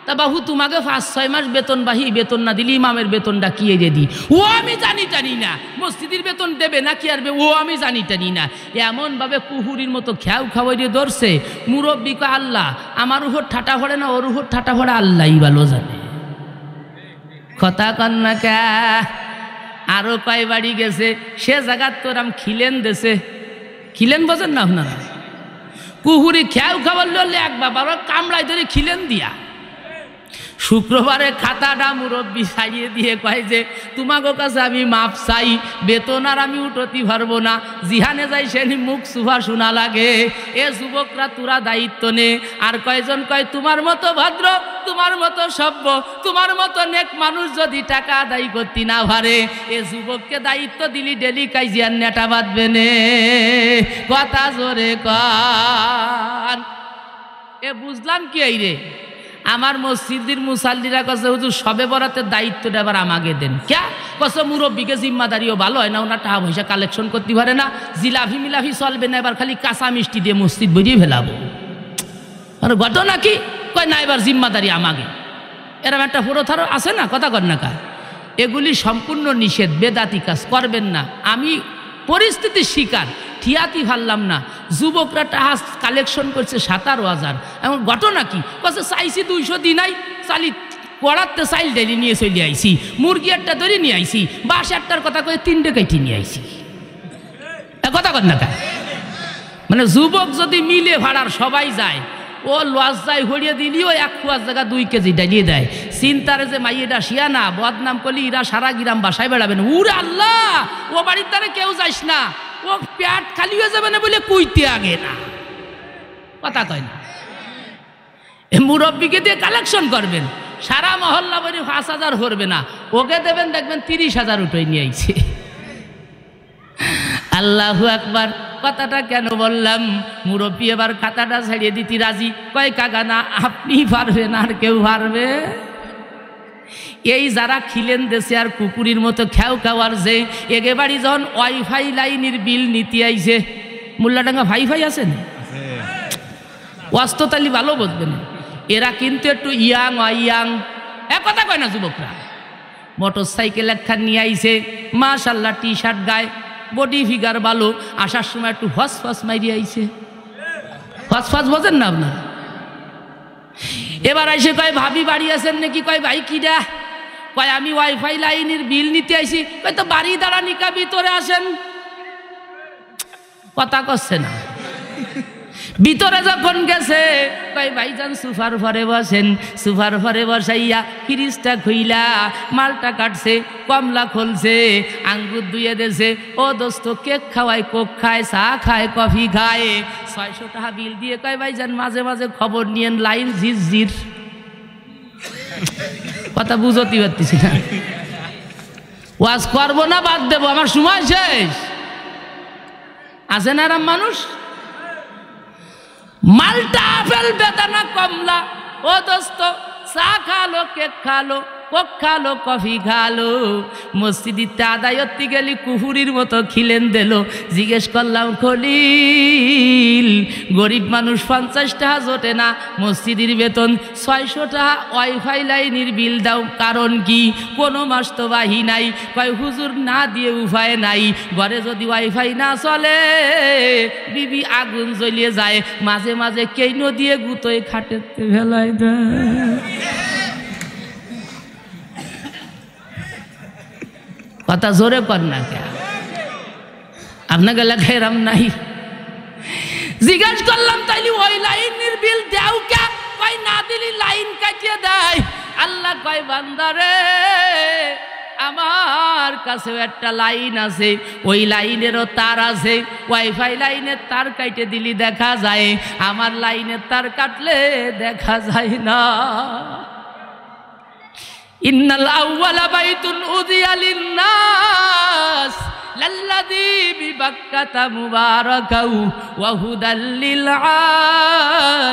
S1: তা বাহু তোমাকে 5-6 মাস বেতন বাহি, বেতন না দিলি ইমামের বেতনটা কি রেডি? ও আমি জানি না মসজিদের বেতন দেবে না কি আরবে, ও আমি জানি না। এমনভাবে কুহুরির মতো খেয়াও খাওয়াইয়ে ধরছে। মুরব্বীকে আল্লাহ আমার উপর ঠাটা ভরে না, ওর উপর ঠাটা ভরে আল্লাহই ভালো জানে। কথা কন্যা কা আরো কয় বাড়ি গেছে, সে জায়গার তোর আম খিলেন দেশে। খিলেন বোঝেন না আপনারা? কুহুরি খেয়াও খাবার লড়লে এক বাবার কামড়াই ধরে খিলেন দিয়া। শুক্রবারে খাতাটা মুরব্বী সাইয়ে দিয়ে কয় যে তোমাকে কাছে আমি মাপ চাই, বেতন আর আমি উঠতে পারবো না, জিহানে যাই সেনি মুখ সুভা শোনা লাগে। এ যুবকরা তোরা দায়িত্ব নে। আর কয়জন কয় তোমার মতো ভদ্র, তোমার মতো সভ্য, তোমার মতো নেক মানুষ যদি টাকা আদায় করতে না পারে, এ যুবককে দায়িত্ব দিলি ডেলি কাইজিয়ার নেটা বাঁধবে নে। কথা জোরে কর। এ বুঝলাম কি এই রে, আমার মসজিদের মুসাল্লিরা কাছে হুজুর সবে বরাতের দায়িত্বটা এবার আমাকে দেন। ক্যা কছে মুরব্বীকে জিম্মাদারিও ভালো হয় না, ওনার টাকা পয়সা কালেকশন করতে পারে না, জিলাফি মিলাফি চলবে না, এবার খালি কাঁচা মিষ্টি দিয়ে মসজিদ বেরিয়ে ফেলাবো। আর ঘটনা কি? কয় না এবার জিম্মাদারি আমাকে। এরকম একটা পুরোথারও আছে না, কথা কর না কা? এগুলি সম্পূর্ণ নিষেধ, বেদাতি কাজ করবেন না। আমি পরিস্থিতির শিকার, ঠিয়াতি পারলাম না। যুবকরা টাকা কালেকশন করছে 17,000। এমন ঘটনা কি? কছে চাইছি 200 দিনাই, চালি পড়াতে চাইল ডেলি নিয়ে চলে আইছি, মুরগি একটা ধরে নিয়ে আইছি, বাস একটার কথা কয়ে 3টে কেটে নিয়ে আইছি। কথা কর না কা? মানে যুবক যদি মিলে ভাড়ার সবাই যায়, ও লজ যায় হরিয়ে দিলিও 1 কুয়ার জায়গা 2 কেজি ডালিয়ে দেয়। চিন্তারে যে মাইয়েটা শিয়ানা বদনাম করলি, এরা সারা গ্রাম বাসায় বেড়াবেন। উরে আল্লাহ, ও বাড়ির দ্বারা কেউ যাইস না, ও পেট খালি হয়ে যাবে না বলে কইতে আগে না, কথা কয় না। মুরব্বীকে দিয়ে কালেকশন করবেন, সারা মহল্লা বাড়ি 5,000 ভরবে না, ওকে দেবেন দেখবেন 30,000 উঠে নিয়ে আইছে। আল্লাহু আকবার। কথাটা কেন বললাম? মুরব্বী এবার খাতাটা ছাড়িয়ে দিতে রাজি, কয় কাকা না আপনি পারবেন, আর কেউ পারবে? এই যারা খিলেন দেশে আর কুকুরির মতো খেউ খাওয়ার যে এগে বাড়ি যখন ওয়াইফাই লাইনের বিল নিতে আইছে, মোল্লাডাঙ্গা ভাইফাই আছেন, ওয়াস্ততালি ভালো বুঝবেন, এরা কিন্তু একটু ইয়াং এক কথা কয় না যুবকরা। মোটর সাইকেল একখান নিয়ে আইছে, মাশাল্লাহ টি শার্ট গায়ে, বডি ফিগার ভালো, আসার সময় একটু ফস মাইরি আইছে। ফস বোঝেন না আপনার? এবার আইসে কয় ভাবি বাড়ি আছেন নাকি? কয় ভাই কিডা? কয় আমি ওয়াইফাই লাইনের বিল নিতে আইছি। কয় তো বাড়ি দাঁড়া নিকা ভিতরে আসেন, কথা করছে না। ভিতরে যখন গেছে কয় ভাইজান সুফার ঘরে বসেন, সুফার ঘরে বসাইয়া ফ্রিজটা খুইলা মালটা কাটছে, কমলা খুলছে, আঙ্গুর দুয়ে দেছে, ও দোস্ত কেক খাওয়ায়, কোক খায়, চা খায়, কফি খায়, 600 টাকা বিল দিয়ে কয় ভাইজান মাঝে মাঝে খবর নিয়েন, লাইন ঝিরঝির। কথা বুঝতে পারতেছি না। ওয়াজ করবো না বাদ দেবো? আমার সময় শেষ। আছে না এরম মানুষ? মালটা, আপেল, বেদানা, কমলা, ও দোস্ত চা খালো, কেক খালো, কোক খালো, কফি খালো, মসজিদিতে আদায়ত্তি গেলি কুহুরির মতো খিলেন দিল। জিজ্ঞেস করলাম খলিল, গরিব মানুষ 50 টাকা জোটে না, মসজিদের বেতন 600 টাকা, ওয়াইফাই লাইনের বিল দাও, কারণ কি? কোনো মাস তো বাহি নাই। কয় হুজুর না দিয়ে উপায় নাই, ঘরে যদি ওয়াইফাই না চলে বিবি আগুন জ্বলিয়ে যায়, মাঝে মাঝে কেইনো দিয়ে গুতোয় খাটেতে ফেলাই দেয়। কথা জোরে কর না কে? আপনাকে লেখা এরাম নাই? জিজ্ঞাসা করলাম তাইলে ওই লাইনের বিল দেও কে? কয় না দিলি লাইন কাটিয়ে দেয়। আল্লাহ কয় বান্দারে আমার কাছে একটা লাইন আছে, ওই লাইনেরও তার আছে, ওয়াইফাই লাইনের তার কাটে দিলি দেখা যায়, আমার লাইনের তার কাটলে দেখা যায় না। ইন্নাল আউওয়ালা বাইতুন উযিয়া লিন-নাস লাল্লাযী বিবাক্কাতা মুবারাকাউ ওয়া হুদাল লিল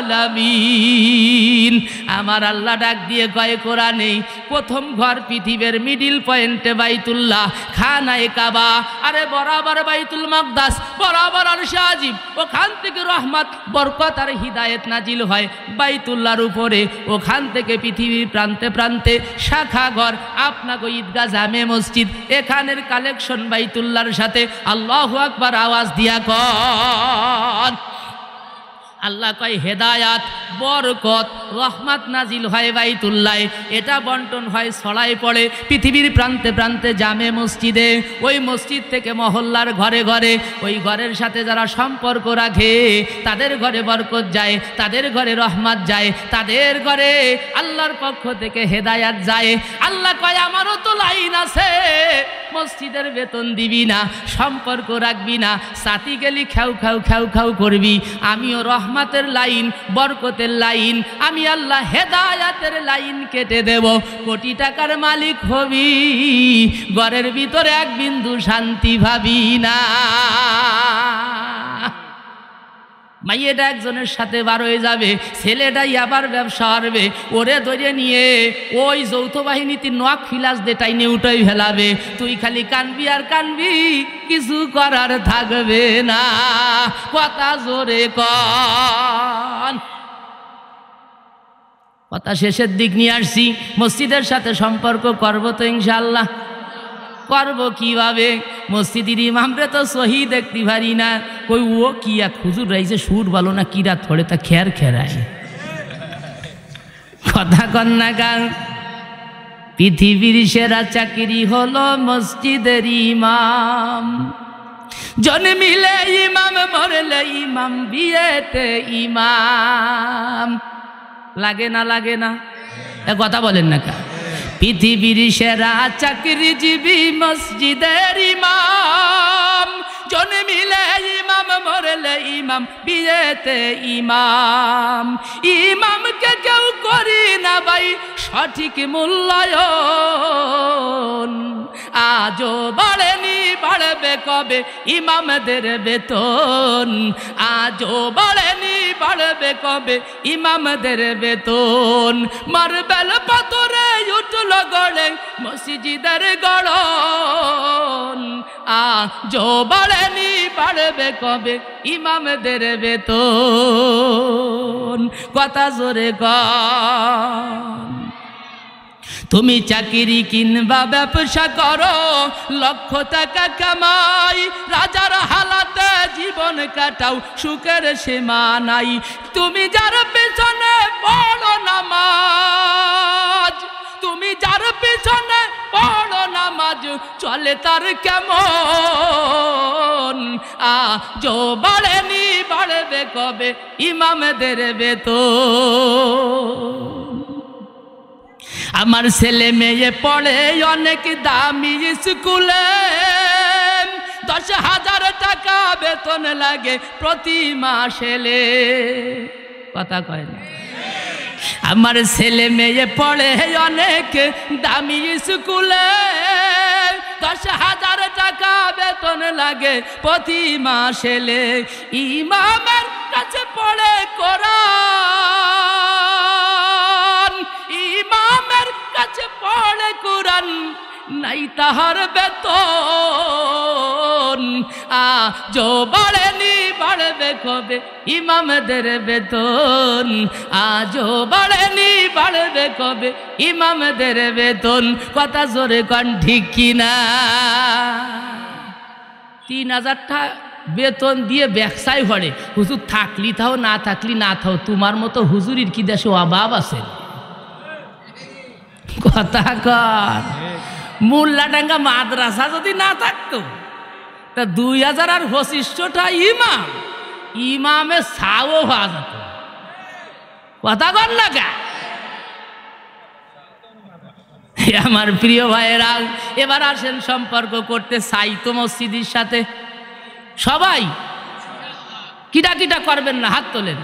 S1: আলামিন। আমার আল্লাহ ডাক দিয়ে কয় কোরআনে, প্রথম ঘর পৃথিবীর মিডিল পয়েন্টে বাইতুল্লাহ, খানায়ে কাবা, আরে বরাবর বাইতুল মাকদাস, বরাবর আরশে আজিম, ওখান থেকে রহমত, বরকত আর হিদায়েত নাজিল হয় বাইতুল্লাহর উপরে। ওখান থেকে পৃথিবীর প্রান্তে প্রান্তে শাখা ঘর, আপনাকে ঈদগাহ, জামে মসজিদ, এখানের কালেকশন বাইতুল্লাহর সাথে। আল্লাহু আকবার আওয়াজ দিয়া কর। আল্লাহ কয় হেদায়াত, বরকত, রহমত নাজিল হয় বাইতুল্লাহ, এটা বন্টন হয়, ছড়ায় পড়ে পৃথিবীর প্রান্তে প্রান্তে জামে মসজিদে। ওই মসজিদ থেকে মহল্লার ঘরে ঘরে, ওই ঘরের সাথে যারা সম্পর্ক রাখে তাদের ঘরে বরকত যায়, তাদের ঘরে রহমত যায়, তাদের ঘরে আল্লাহর পক্ষ থেকে হেদায়াত যায়। আল্লাহ কয় আমারও তো লাইন আছে, মসজিদের বেতন দিবি না, সম্পর্ক রাখবি না, সাথী গেলি খাও খাও খাও খাও করবি, আমিও রহমতের লাইন, বরকতের লাইন, আমি আল্লাহ হেদায়াতের লাইন কেটে দেব, কোটি টাকার মালিক হবি, ঘরের ভিতরে এক বিন্দু শান্তি ভাবি না। মাইয়েটা একজনের সাথে বার হয়ে যাবে, ছেলেটাই আবার ব্যবসা হারবে, ওরে ধরে নিয়ে ওই যৌথ বাহিনীতে নখ ফিলাস দেটাই নিয়ে উঠাই ফেলাবে। তুই খালি কানবি আর কানবি, কিছু করার থাকবে না। কথা জোরে কন। কথা শেষের দিক নিয়ে আসছি। মসজিদের সাথে সম্পর্ক করবো তো ইনশাআল্লাহ। করবো কিভাবে? মসজিদের ইমামরে তো সহি দেখতে পারি না, কই ও কি এক হুজুর রাইছে, সুর বলো না কিরা থোড়ে তা খের খেরায়, কথা কন না গান। পৃথিবীর সেরা চাকরি হলো মসজিদের ইমাম, জন্মিলে ইমাম, মরলে ইমাম, বিয়েতে ইমাম। লাগে না লাগে না? কথা বলেন না কা? পৃথিবীর সেরা চাকরিজীবী মসজিদের ইমাম, জন মিলে ইমাম, মরলে ইমাম, বিয়েতে ইমাম। ইমামকে কেউ করি না ভাই সঠিক মূল্যায়ন, আজও বাড়েনি বাড়বে কবে ইমামদের বেতন, আজও বাড়েনি বাড়বে কবে ইমামদের বেতন। মার্বেল পাথরে উঠল গড়ে মসজিদের গড়ন, আজও বাড়েনি বাড়বে কবে ইমামদের বেতন। কথা জোরে গান। তুমি চাকরি কিংবা ব্যবসা করো, লক্ষ টাকা কামাই, রাজার হালাতে জীবন কাটাও, সুখের সীমা নাই। তুমি যার পেছনে পড়ো নামাজ, তুমি যার পেছনে পড়ো নামাজ, চলে তার কেমন, আজও বাড়েনি বাড়বে কবে ইমামদের বেতন। আমার ছেলে মেয়ে পড়ে অনেক দামি স্কুলে, 10,000 টাকা বেতন লাগে প্রতি মাসে। কথা কয় না? আমার ছেলে মেয়ে পড়ে অনেক দামি স্কুলে, 10,000 টাকা বেতন লাগে প্রতি মাসে। ইমামের কাছে পড়ে কোরআন, ইমামের কাছে পড়ে কোরআন, নাই তাহার বেতন, আজও বাড়েনি বাড়বে কবে ইমামদের বেতন, আজও বাড়েনি বাড়বে কবে ইমামদের বেতন। কথা জোরে কন ঠিক কিনা? 3,000 টাকা বেতন দিয়ে ব্যবসায় ভরে, হুজুর থাকলি থাও না থাকলি না থাও, তোমার মতো হুজুরির কি দেশে অভাব আছে? কথা কর। মোল্লাডাঙ্গা মাদ্রাসা যদি না থাকতো তা 2,025টা ইমাম, ইমামে ছাও হওয়া যেত। কথা কর না কে? আমার প্রিয় ভাইয়েরা, এবার আসেন সম্পর্ক করতে চাই তো মসজিদের সাথে। সবাই কিটা কিটা করবেন না? হাত তোলেন।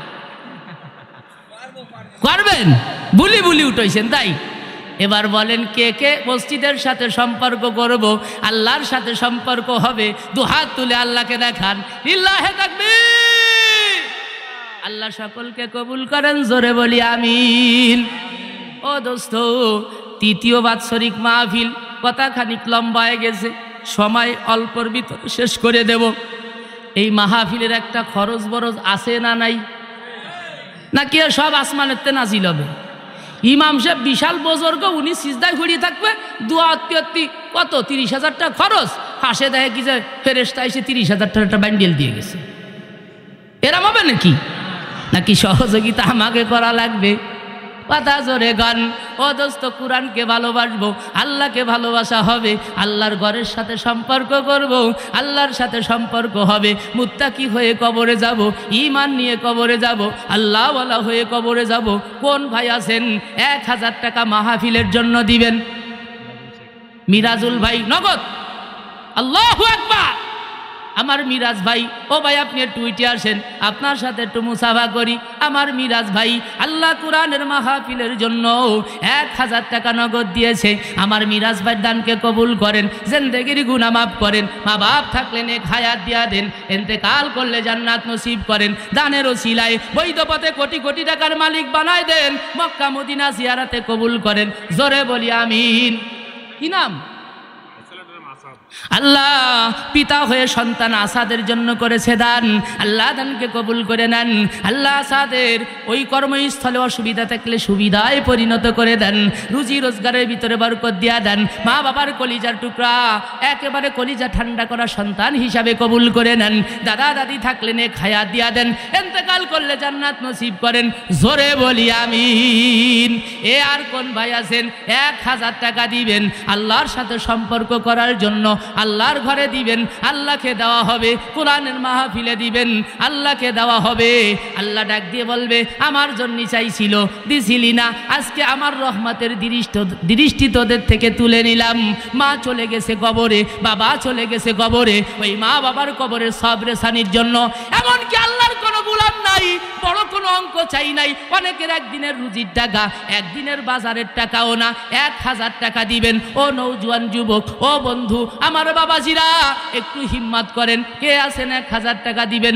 S1: করবেন? বুলি বুলি উঠেছেন তাই? এবার বলেন কে কে মসজিদের সাথে সম্পর্ক করব, আল্লাহর সাথে সম্পর্ক হবে? 2 হাত তুলে আল্লাহকে দেখান। লিল্লাহে তাকবীর। আল্লাহ সকলকে কবুল করেন, জোরে বলি আমিন। ও দোস্ত, 3য় বাৎসরিক মাহফিল কথা খানিক লম্বা হয়ে গেছে, সময় অল্পর ভিতরে শেষ করে দেব। এই মাহফিলের একটা খরচ বরচ আছে না নাই? নাকি সব আসমানেরতে নাজিল হবে? ইমাম সাহেব বিশাল বুজুর্গ, উনি সিজদায় ঘুরিয়ে থাকবে, দোয়া অত্যত্তি কত 30,000 টাকা খরচ, পাশে দেখে কি যে ফেরেশতা এসে 30,000 টাকা ব্যান্ডেল দিয়ে গেছে। এরম হবে নাকি? নাকি সহযোগিতা আমাকে করা লাগবে? কথা জোরে গান। ও দোস্ত, কোরআনকে ভালোবাসবো, আল্লাহকে ভালোবাসা হবে, আল্লাহর ঘরের সাথে সম্পর্ক করব, আল্লাহর সাথে সম্পর্ক হবে, মুত্তাকি হয়ে কবরে যাব, ঈমান নিয়ে কবরে যাব, আল্লাহওয়ালা হয়ে কবরে যাব। কোন ভাই আছেন 1,000 টাকা মাহফিলের জন্য দিবেন? মিরাজুল ভাই নগদ। আল্লাহু আকবার। আমার মিরাজ ভাই, ও ভাই আপনি একটু উঠে আসেন, আপনার সাথে একটু মুসাফা করি। আমার মিরাজ ভাই আল্লাহ কোরআনের মাহফিলের জন্য 1,000 টাকা নগদ দিয়েছে। আমার মিরাজ ভাই দানকে কবুল করেন, জিন্দেগির গুনাহ মাফ করেন, মা বাপ থাকলে নেক হায়াত দিয়া দেন, ইন্তেকাল করলে জান্নাত নসিব করেন, দানের ওসিলায় বৈধ পথে কোটি কোটি টাকার মালিক বানায় দেন, মক্কা মদিনা জিয়ারতে কবুল করেন, জোরে বলি আমিন। কি নাম? আল্লাহ পিতা হয়ে সন্তান আসাদের জন্য করেছে দান, আল্লাহ দানকে কবুল করে নেন। আল্লাহ আসাদের ওই কর্মস্থলে অসুবিধা থাকলে সুবিধায় পরিণত করে দেন, রুজি রোজগারের ভিতরে বরকত দিয়া দেন। মা বাবার কলিজার টুকরা একেবারে কলিজা ঠান্ডা করা সন্তান হিসাবে কবুল করে নেন। দাদা দাদি থাকলে নেক হায়াত দিয়া দেন, ইন্তেকাল করলে জান্নাত নসিব করেন, জোরে বলি আমিন। এ আর কোন ভাই আছেন 1,000 টাকা দিবেন, আল্লাহর সাথে সম্পর্ক করার জন্য আল্লাহর ঘরে দিবেন, আল্লাহকে দেওয়া হবে। কোরআনের মাহফিলে দিবেন, আল্লাহকে দেওয়া হবে। আল্লাহ ডাক দিয়ে বলবে আমার জন্য চাইছিল, দিছিলি না, আজকে আমার রহমতের দৃষ্টি তোদের থেকে তুলে নিলাম। মা চলে গেছে কবরে, বাবা চলে গেছে কবরে, ওই মা বাবার কবরের সব রেশানির জন্য এমনকি আল্লাহর কোনো গোলাম নাই, বড় কোনো অঙ্ক চাই নাই। অনেকের একদিনের রুজির টাকা, একদিনের বাজারের টাকাও না, 1000 টাকা দিবেন। ও নৌজওয়ান যুবক, ও বন্ধু আমার বাবাজিরা, একটু হিম্মত করেন, কে আছেন 1000 টাকা দিবেন?